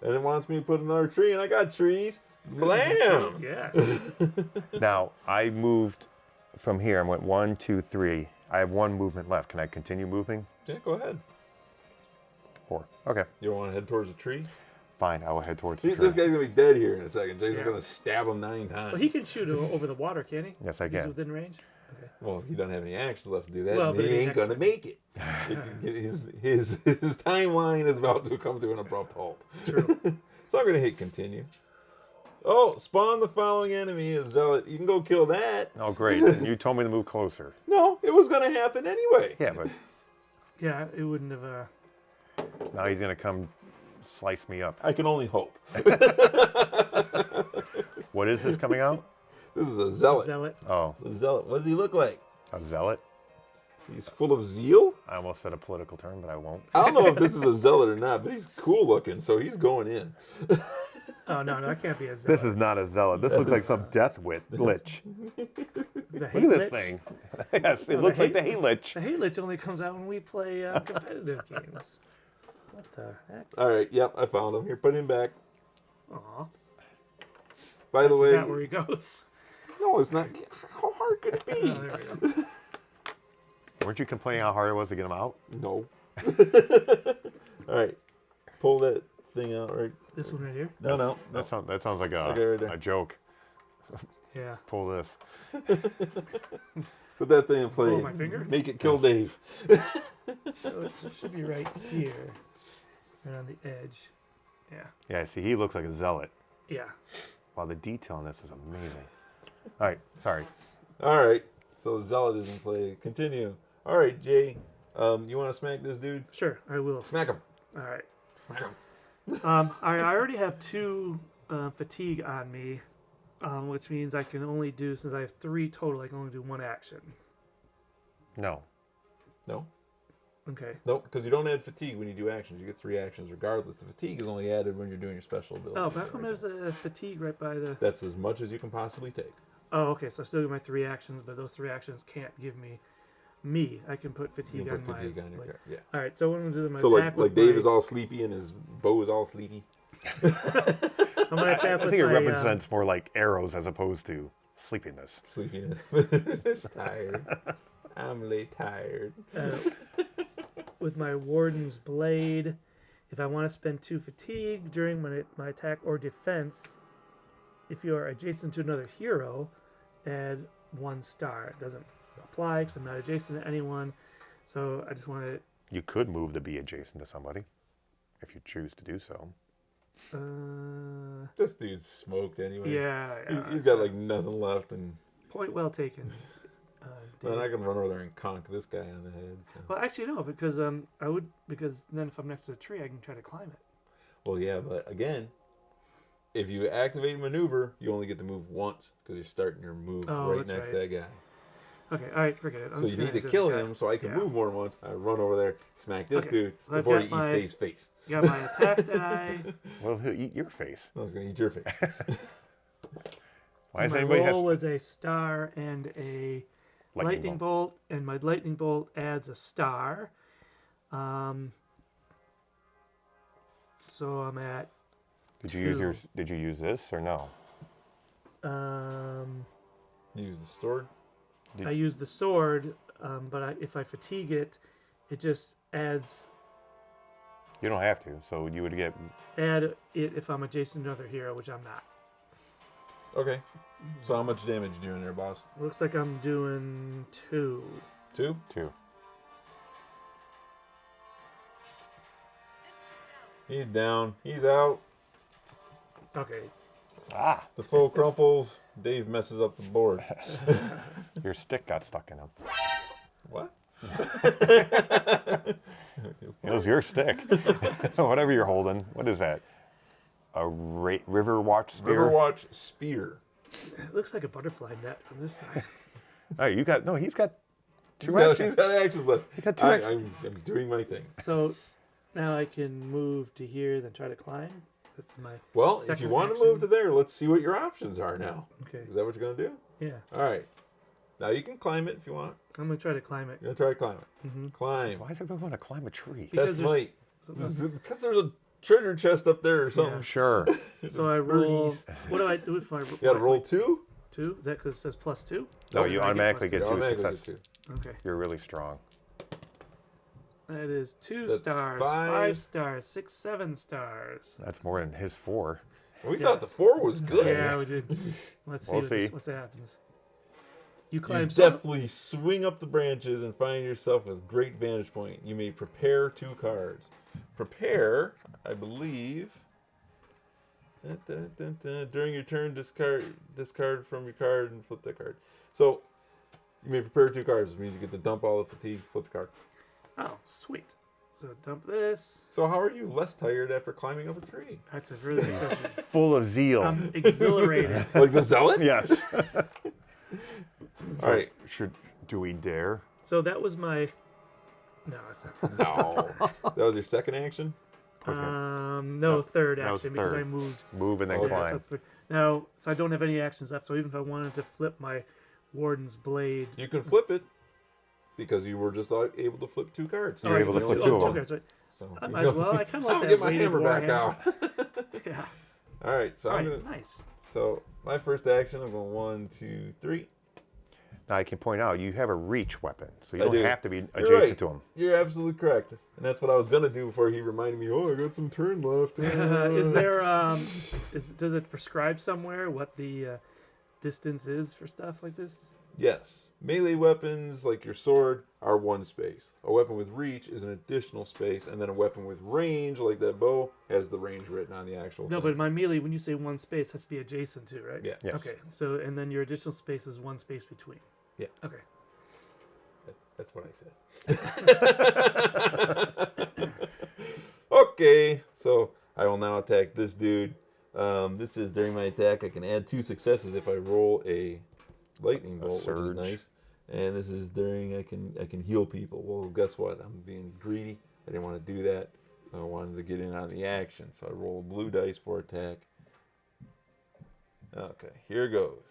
and it wants me to put another tree, and I got trees. Blam! Yes. Now, I moved from here. I went 1, 2, 3. I have 1 movement left. Can I continue moving? Yeah, go ahead. 4. Okay, You want to head towards the tree? fine. I will head towards See, the tree. this guy's going to be dead here in a second. Jason's Yeah. going to stab him 9 times. Well, he can shoot over the water, can he? Yes, I He's can. within range. Okay. Well, he doesn't have any actions left to do that. Well, and but he he ain't next going to time. make it. His timeline is about to come to an abrupt halt. True. So I'm going to hit continue. Oh, spawn the following enemy, a zealot. You can go kill that. Oh, great. You told me to move closer. No, it was going to happen anyway. Yeah, but Yeah, it wouldn't have. now he's going to come slice me up. I can only hope. What is this coming out? This is a zealot. Zealot. Oh, A zealot. What does he look like? a zealot? He's full of zeal? I almost said a political term, but I won't. I don't know if this is a zealot or not, but he's cool looking, so he's going in. Oh no, that can't be a zealot. This is not a zealot. This looks like some death glitch. The Look hate at this lich. thing. Yes, it the looks like the hate- hate lich. The hate lich only comes out when we play competitive games. What the heck? All right, yep, I found him. Here, put him back. Aw. By the way, Is that where he goes? no, it's not. How hard could it Oh, be? there we go. Weren't you complaining how hard it was to get him out? No. All right, pull that thing out right. This one right here? No. That sounds like Okay, right there. a joke. Yeah. Pull this. Put that thing in play. Oh, my finger? Make it kill Dave. So it should be right here. Right on the edge. Yeah. Yeah, see, he looks like a zealot. Yeah. Wow, the detail in this is amazing. All right, sorry. All right, so the zealot is in play. Continue. All right, Jay, you want to smack this dude? Sure, I will. Smack him. All right. Smack him. I already have 2 fatigue on me, which means I can only do, since I have 3 total, I can only do 1 action. No. No. Okay. Nope, because you don't add fatigue when you do actions. You get 3 actions regardless. The fatigue is only added when you're doing your special ability. Oh, back when there's a fatigue right by the... That's as much as you can possibly take. Oh, okay, so I still get my 3 actions, but those 3 actions can't give me. I can put You fatigue can on put my... fatigue on your card. Yeah. All right, so when I'm doing my So attack like with Dave my, is all sleepy and his bow is all sleepy. I'm gonna attack I with think it my, represents more like arrows as opposed to sleepiness. Sleepiness. It's tired. I'm late tired. with my Warden's Blade, if I want to spend 2 fatigue during my attack or defense, if you are adjacent to another hero, add 1 star. It doesn't apply because I'm not adjacent to anyone. So I just want to. You could move to be adjacent to somebody if you choose to do so. This dude's smoked anyway. Yeah. He's got like nothing left, and Point well taken. then I can run over there and conk this guy on the head. So. Well, actually no, because because then if I'm next to the tree, I can try to climb it. Well, yeah, but again, if you activate maneuver, you only get to move once because you're starting your move right that's next right. to that guy. Okay, all right, forget it. I'm So just you gonna need to just- kill yeah. him so I can Yeah. move more than once. I run over there, smack this Okay, dude so I've before got he eats my- Dave's face. Got my attack die. Well, he'll eat your face. I was going to eat your face. Why does My anybody roll have was a star and a lightning bolt, and my lightning bolt adds a star. So I'm at Did you use 2. Did you use this or no? Use the sword. I use the sword, but if I fatigue it, it just adds You don't have to. So you would get. add it if I'm adjacent to another hero, which I'm not. Okay. So how much damage you doing there, boss? Looks like I'm doing 2. 2? 2. He's down. He's out. Okay. Ah, The foe crumples. Dave messes up the board. your stick got stuck in him. What? It was your stick. Whatever you're holding. What is that? A river watch spear? Riverwatch spear. It looks like a butterfly net from this side. Oh, you got no. He's got two He's actions. got actions left. got two actions. I'm doing my thing. So now I can move to here, then try to climb. That's my Well, if you second want to action. move to there, let's see what your options are now. Okay. Is that what you're going to do? Yeah, All right. Now you can climb it if you want. I'm gonna try to climb it. You're going to try to climb it. Mm-hmm. Climb. Why does everyone want to climb a tree? Because That's there's- might. Because there's a treasure chest up there or something. Yeah. Sure. So I roll. Birdies. What do I do if I You got to roll 2? 2? Is that because it says +2? No, Nope. you I get automatically plus get You two automatically successes. get 2. Okay. You're really strong. That is 2 That's stars, 5. 5 stars, 6, 7 stars. That's more than his 4. We thought the 4 was good. Yeah, we did. Let's see, We'll what see. what happens. You You climb some. deftly swing up the branches and find yourself with great vantage point. You may prepare 2 cards. Prepare, I believe. During your turn, discard from your card and flip that card. So you may prepare 2 cards. Which means you get to dump all the fatigue, flip the card. Oh, sweet. So dump this. So how are you less tired after climbing up a tree? That's a really good question. Full of zeal. I'm exhilarated. Like the zealot? yes. All right. Do we dare? So that was my. No, it's not. No. That was your second action? No, third that was action because I third. moved. Move and then Okay. climb. that's now, so I don't have any actions left. So even if I wanted to flip my Warden's Blade, You can flip it because you were just able to flip 2 cards. You're able to flip 2 of them. Okay, so So I he's might as gonna- well. I kind of I'm like gonna that. get my weighted hammer back warhammer. out. Yeah. All right, so All I'm right. gonna. Nice. So my first action, I'm going 1, 2, 3. Now I can point out you have a reach weapon, so you I don't do. have to be You're adjacent right. to him. You're absolutely correct, and that's what I was gonna do before he reminded me. Oh, I got some turn left. Is there does it prescribe somewhere what the distance is for stuff like this? Yes, melee weapons like your sword are 1 space. A weapon with reach is an additional space, and then a weapon with range like that bow has the range written on the actual. No, thing. but my melee, when you say 1 space, has to be adjacent to, right? Yeah. Yes. Okay. So and then your additional space is 1 space between. Yeah. Okay. That's what I said. Okay, so I will now attack this dude. This is during my attack. I can add 2 successes if I roll a lightning bolt, which is surge. nice. And this is during I can heal people. Well, guess what? I'm being greedy. I didn't want to do that, so I wanted to get in on the action. So I roll a blue dice for attack. Okay, here goes.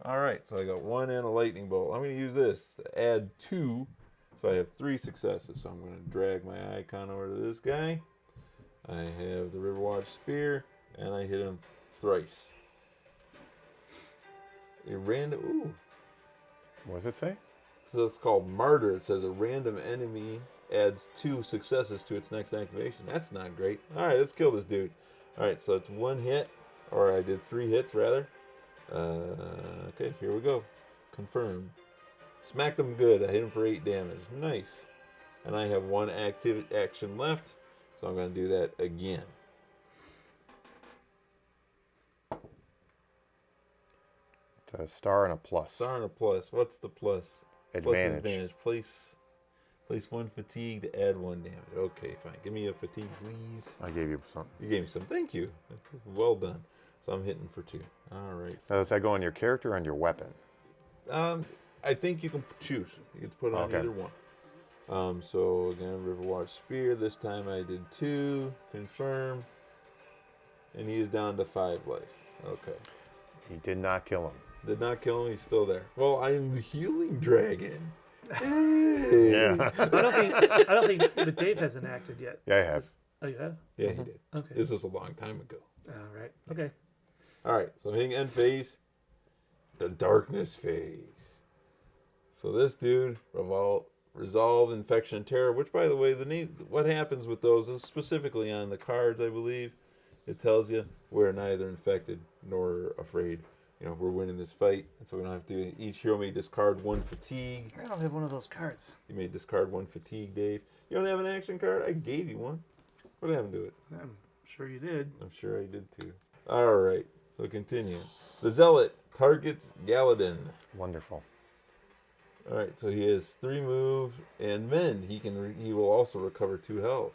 All right, so I got 1 and a lightning bolt. I'm going to use this to add 2, so I have 3 successes. So I'm going to drag my icon over to this guy. I have the Riverwatch Spear, and I hit him thrice. A random, ooh, What does it say? So it's called Martyr. It says a random enemy adds 2 successes to its next activation. That's not great. All right, let's kill this dude. All right, so it's 1 hit, or I did 3 hits rather. Okay, here we go. Confirm. Smacked him good. I hit him for 8 damage. Nice. And I have 1 action left, so I'm going to do that again. It's a star and a plus. Star and a plus. What's the plus? Advantage. Plus advantage. Place 1 fatigue to add 1 damage. Okay, fine. Give me a fatigue, please. I gave you something. You gave me some. Thank you. Well done. So I'm hitting for 2. All right. Now, does that go on your character or on your weapon? I think you can choose. You can put it on Okay. either one. So again, Riverwatch Spear. This time I did 2. Confirm. And he is down to 5 life. Okay. He did not kill him. Did not kill him. He's still there. Well, I am the healing dragon. Hey. Yeah. I don't think, but Dave hasn't acted yet. Yeah, I have. Oh, you have? Yeah, he did. Okay. This was a long time ago. All right. Okay. All right, so I'm hitting end phase, the darkness phase. So this dude, resolve infection and terror. Which, by the way, what happens with those is specifically on the cards, I believe. It tells you we're neither infected nor afraid. You know, we're winning this fight, and so we don't have to. Each hero may discard 1 fatigue. I don't have one of those cards. You may discard 1 fatigue, Dave. You don't have an action card? I gave you one. What happened to it? I'm sure you did. I'm sure I did too. All right, so continue. The Zealot targets Galadin. Wonderful. All right, so he has 3 move and mend. He will also recover 2 health.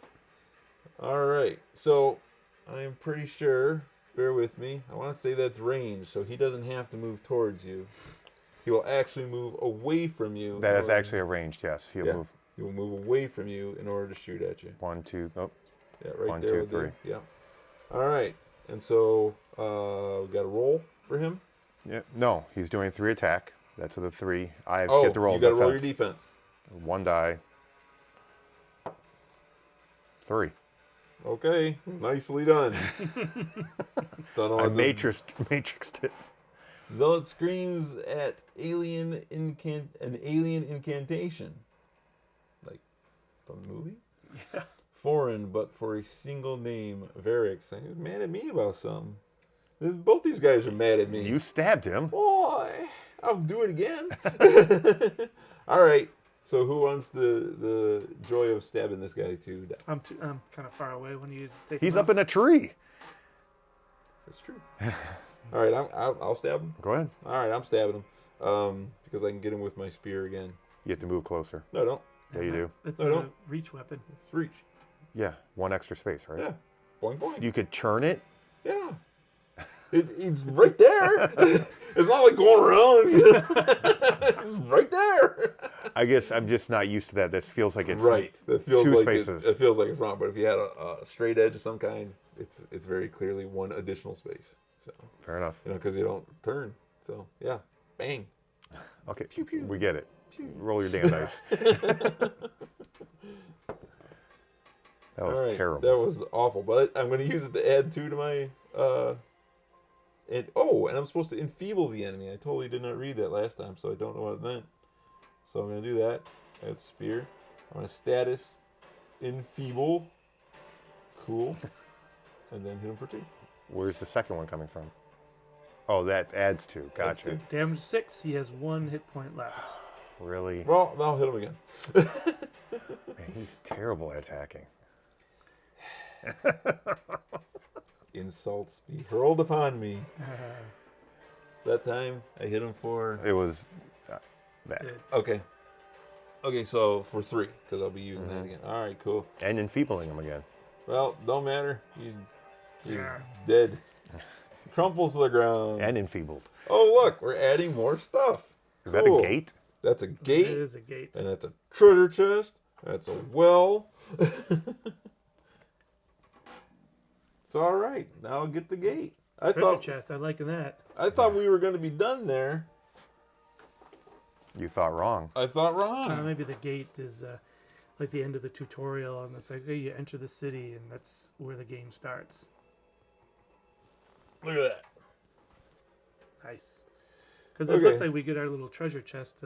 All right, so I am pretty sure. Bear with me. I want to say that's range, so he doesn't have to move towards you. He will actually move away from you. That is actually arranged, yes. He'll Yeah. move He will move away from you in order to shoot at you. 1, 2, oh, Yeah, right 1, there. 2, will do. 3. Yeah. All right, and so we got a roll for him. yeah. No, he's doing 3 attack. That's with a 3. I Oh, get to roll you got to roll your defense. defense. 1 die. 3. Okay, nicely done. Don't know I what this matrixed it. Zealot screams at an alien incantation, like from the movie. Yeah. Foreign, but for a single name. Varric saying, "He's mad at me about something." Both these guys are mad at me. You stabbed him. Boy, I'll do it again. All right. So who wants the joy of stabbing this guy to death? I'm kind of far away when you take. He's him up in a tree. That's true. All right, I'll stab him. Go ahead. All right, I'm stabbing him because I can get him with my spear again. You have to move closer. No, don't. Yeah, you do. It's No, a don't. reach weapon. It's reach. Yeah, 1 extra space, right? Yeah. Boing, boing. You could churn it. Yeah. It's right there. It's not like going around. It's right there. I guess I'm just not used to that. That feels like it's Right. That feels 2 like spaces. it feels like it's wrong. But if you had a straight edge of some kind, it's very clearly 1 additional space. So Fair enough. because you don't turn. So yeah, bang. Okay, Pew, pew. we get it. Roll your damn dice. That was All right, terrible. That was awful. But I'm going to use it to add 2 to my. And I'm supposed to enfeeble the enemy. I totally did not read that last time, so I don't know what it meant. So I'm going to do that. Add spear. I'm going to status enfeeble. Cool. And then hit him for 2. Where's the second one coming from? Oh, that adds 2. That's Gotcha. 2. Damage 6. He has 1 hit point left. Really? Well, I'll hit him again. Man, he's terrible at attacking. Insults be hurled upon me. That time I hit him for. It was that. Okay. Okay, so for 3, because I'll be using that again. All right, cool. And enfeebling him again. Well, don't matter. He's dead. Crumples to the ground. And enfeebled. Oh, look, we're adding more stuff. Is that Cool. a gate? That's a It gate, is a gate. and that's a treasure chest. That's a well. So, all right, now I'll get the gate. I Treasure thought chest. I like that. we were going to be done there. You thought wrong. I thought wrong. Maybe the gate is like the end of the tutorial, and it's like, hey, you enter the city, and that's where the game starts. Look at that. Nice. Because it Okay. looks like we get our little treasure chest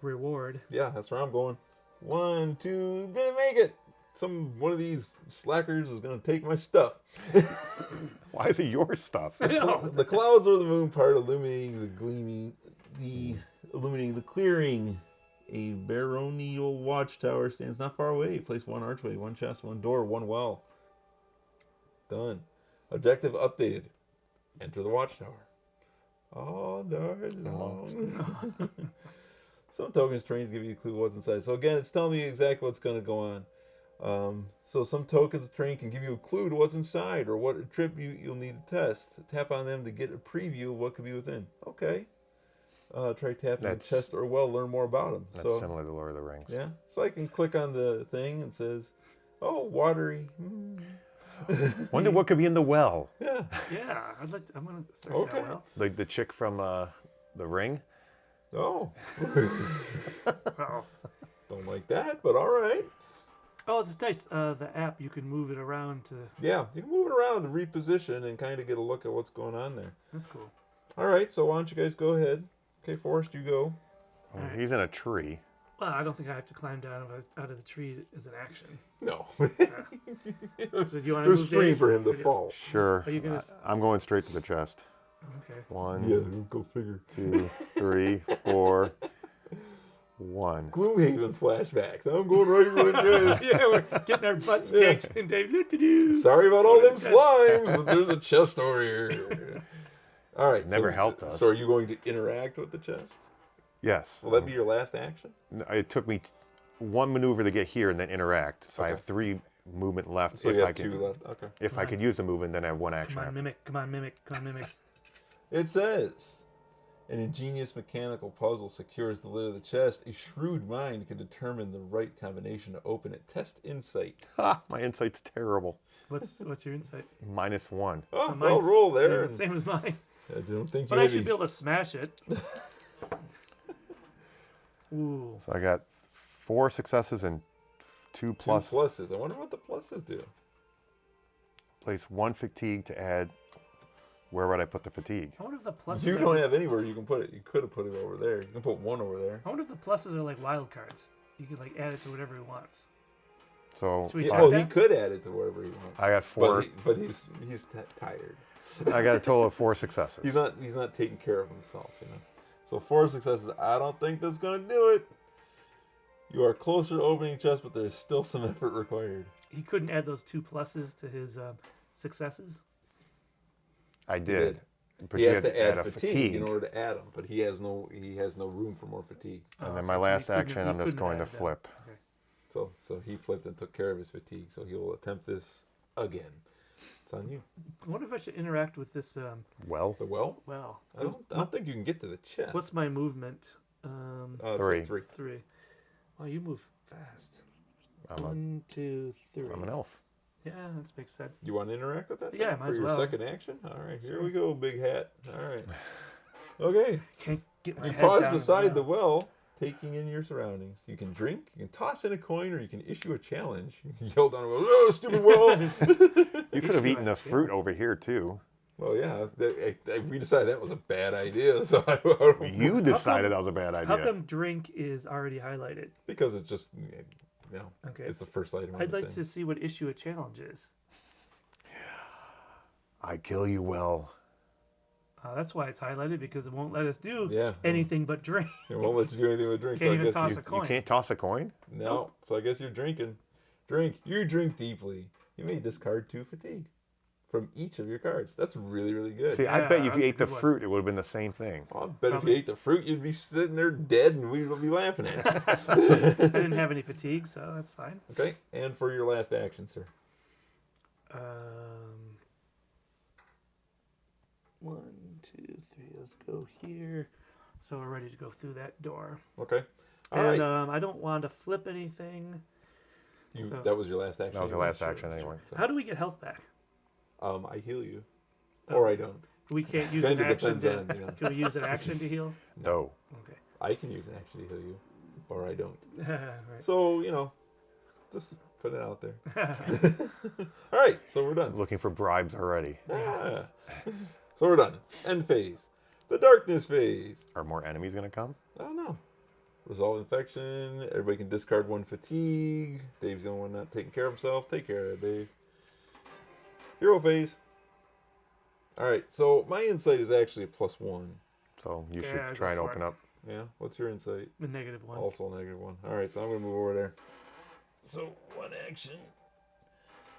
reward. Yeah, that's where I'm going. 1, 2, didn't make it. One of these slackers is gonna take my stuff. Why is it your stuff? I know. The clouds are the moon part, illuminating the clearing. A baronial watchtower stands not far away. Place 1 archway, 1 chest, 1 door, 1 well. Done. Objective updated. Enter the watchtower. Oh, darn. Some tokens trains give you a clue what's inside. So again, it's telling me exactly what's going to go on. So some tokens of terrain can give you a clue to what's inside or what attribute you'll need to test. Tap on them to get a preview of what could be within. Okay. Try tapping the chest or well, learn more about them. That's similar to Lord of the Rings. Yeah. So I can click on the thing and it says, oh, watery. Wonder what could be in the well. Yeah. Yeah, I'm gonna search Okay. that well. Like the chick from The Ring. Oh. Oh. Don't like that, but all right. Oh, it's nice. The app, you can move it around to. Yeah, you can move it around to reposition and kind of get a look at what's going on there. That's cool. All right, so why don't you guys go ahead? Okay, Forrest, you go. Oh, he's in a tree. Well, I don't think I have to climb down out of the tree as an action. No. So do you want It to was move free Dave? for him to Or do- fall. Sure. Are you gonna I'm going straight to the chest. Okay. 1, go figure. 2, 3, 4, 1. Gloomhaven flashbacks. I'm going right for the chest. Yeah, we're getting our butts kicked, and Dave, what to do? Sorry about all them slimes, but there's a chest over here. All right. Never helped us. So are you going to interact with the chest? Yes. Will that be your last action? It took me 1 maneuver to get here and then interact. So I Okay. have 3 movement left. So if you I have can, 2 left. Okay. If I could use the movement, then I have 1 action. Come on, after. mimic. Come on, mimic. Come on, mimic. It says, an ingenious mechanical puzzle secures the lid of the chest. A shrewd mind can determine the right combination to open it. Test insight. Ha! My insight's terrible. What's your insight? -1. Oh, Mine's well, roll there. Same as mine. I don't think But you I have should any- be able to smash it. Ooh. So I got 4 successes and 2 two plus. pluses. I wonder what the pluses do. Place 1 fatigue to add. Where would I put the fatigue? I wonder if the pluses. You are don't just- have anywhere you can put it. You could have put it over there. You can put 1 over there. I wonder if the pluses are like wild cards. You can like add it to whatever he wants. So Should we Yeah, check well, that? he could add it to wherever he wants. I got 4. But he's tired. I got a total of 4 successes. He's not taking care of himself, you know. So 4 successes. I don't think that's gonna do it. You are closer to opening chest, but there's still some effort required. He couldn't add those 2 pluses to his successes. I did. But He you has had to add a fatigue in order to add them, but he has no room for more fatigue. And then my Okay, so he last couldn't- action, he I'm just couldn't going to add that. flip. Okay. So he flipped and took care of his fatigue. So he will attempt this again. It's on you. I wonder if I should interact with this. Well, The well? Well, I don't think you can get to the chest. what's my movement? It's 3. a 3. 3. Wow, you move fast. I'm 1, 2, 3. an elf. Yeah, that makes sense. You want to interact with that? Yeah, then might for as your well. second action. All right, here we go, big hat. All right. Okay. Can't get my You head pause down beside the now. well, taking in your surroundings. You can drink, you can toss in a coin, or you can issue a challenge. You can yell down the well, "Oh, stupid well!" You could have eaten the fruit over here too. Well, yeah, we decided that was a bad idea. So I don't, You decided that was a bad How idea. come drink is already highlighted? because it's just, Okay. it's the first item. on I'd the like thing. to see what issue a challenge is. I kill you well. That's why it's highlighted, because it won't let us do Yeah. anything but drink. It won't let you do anything with drink. Can't so I even guess toss you, a coin. You can't toss a coin? No, so I guess you're drinking. Drink. You drink deeply. You may discard 2 fatigue from each of your cards. That's really, really good. See, I Yeah, bet if that's you a ate the good one. fruit, it would have been the same thing. Well, I bet if Probably. you ate the fruit, you'd be sitting there dead and we would be laughing at you. I didn't have any fatigue, so that's fine. Okay, and for your last action, sir. 1, 2, 3. Let's go here. So we're ready to go through that door. Okay. All And right. I don't want to flip anything. so- That was your last action. That was your anyway. last action anyway. So, How do we get health back? I heal you, or I don't. We can't use Kind an of action depends to. on, Can we use an action to heal? No. Okay. I can use an action to heal you, or I don't. Right. So, just put it out there. All right, so we're done. Looking for bribes already. Yeah. So we're done. End phase. The darkness phase. Are more enemies going to come? I don't know. Resolve infection. Everybody can discard 1 fatigue. Dave's the only one not taking care of himself. Take care of it, Dave. Hero phase. Alright, so my insight is actually a +1. So you Yeah, should go try and for open it. up. Yeah, what's your insight? The -1. Also a -1. Alright, so I'm going to move over there. So, 1 action.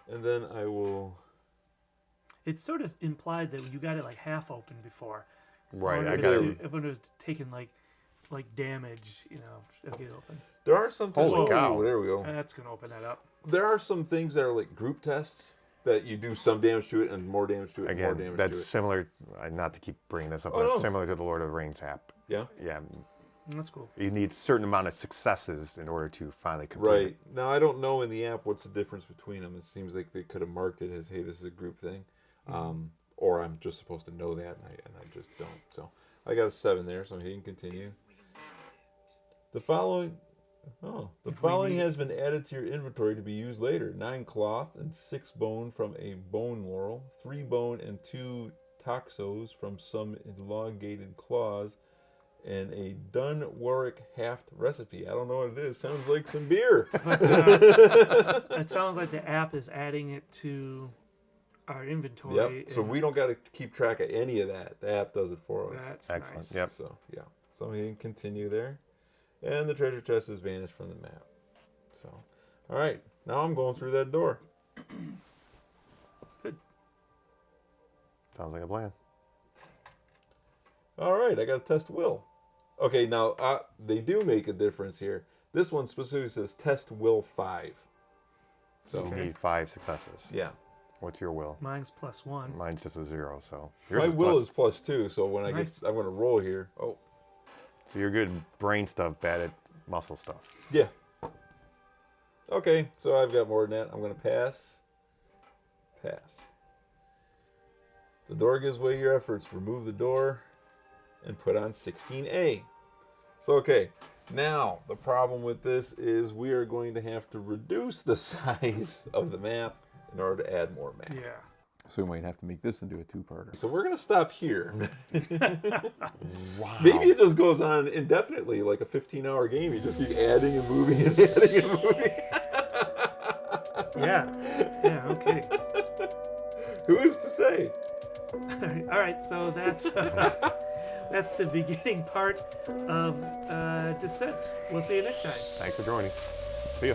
And then I will... It's sort of implied that you got it like half open before. Right, wonder I if got it's- it. Everyone was taking like damage, it'll get open. There are some things... Holy cow. Oh, there we go. That's gonna open that up. There are some things that are like group tests that you do some damage to it and more damage to it and more Again, damage that's to it. similar. Not to keep bringing this up, Oh, but it's no. similar to the Lord of the Rings app. Yeah? Yeah, That's cool. you need a certain amount of successes in order to finally complete Right. it. Now, I don't know in the app what's the difference between them. It seems like they could have marked it as, hey, this is a group thing. Or I'm just supposed to know that, and I just don't. So I got a 7 there, so he can continue. The following has been added to your inventory to be used later. 9 cloth and 6 bone from a bone laurel, 3 bone and 2 toxos from some elongated claws, and a Dun Warwick Haft recipe. I don't know what it is. Sounds like some beer. It sounds like the app is adding it to our inventory. Yep. So and we don't got to keep track of any of that. The app does it for us. That's Excellent. nice. Yep. So yeah. So he can continue there, and the treasure chest has vanished from the map. So, all right. Now I'm going through that door. Sounds like a plan. All right. I got to test will. Okay. Now they do make a difference here. This one specifically says test will 5. So You need 5 successes. yeah. What's your will? Mine's +1. Mine's just a 0, so My yours will plus- is +2. So when Nice. I'm going to roll here. Oh So you're good at brain stuff, bad at muscle stuff. yeah. Okay. So I've got more than that. I'm going to pass. Pass. The door gives way to your efforts. Remove the door and put on 16A. So, okay. Now, the problem with this is we are going to have to reduce the size of the map in order to add more map. Yeah. So we might have to make this into a 2-parter. So we're going to stop here. Wow. Maybe it just goes on indefinitely, like a 15-hour game. You just keep adding and moving and adding and moving. Yeah. Yeah. Okay. Who is to say? All right. So that's the beginning part of Descent. We'll see you next time. Thanks for joining. See ya.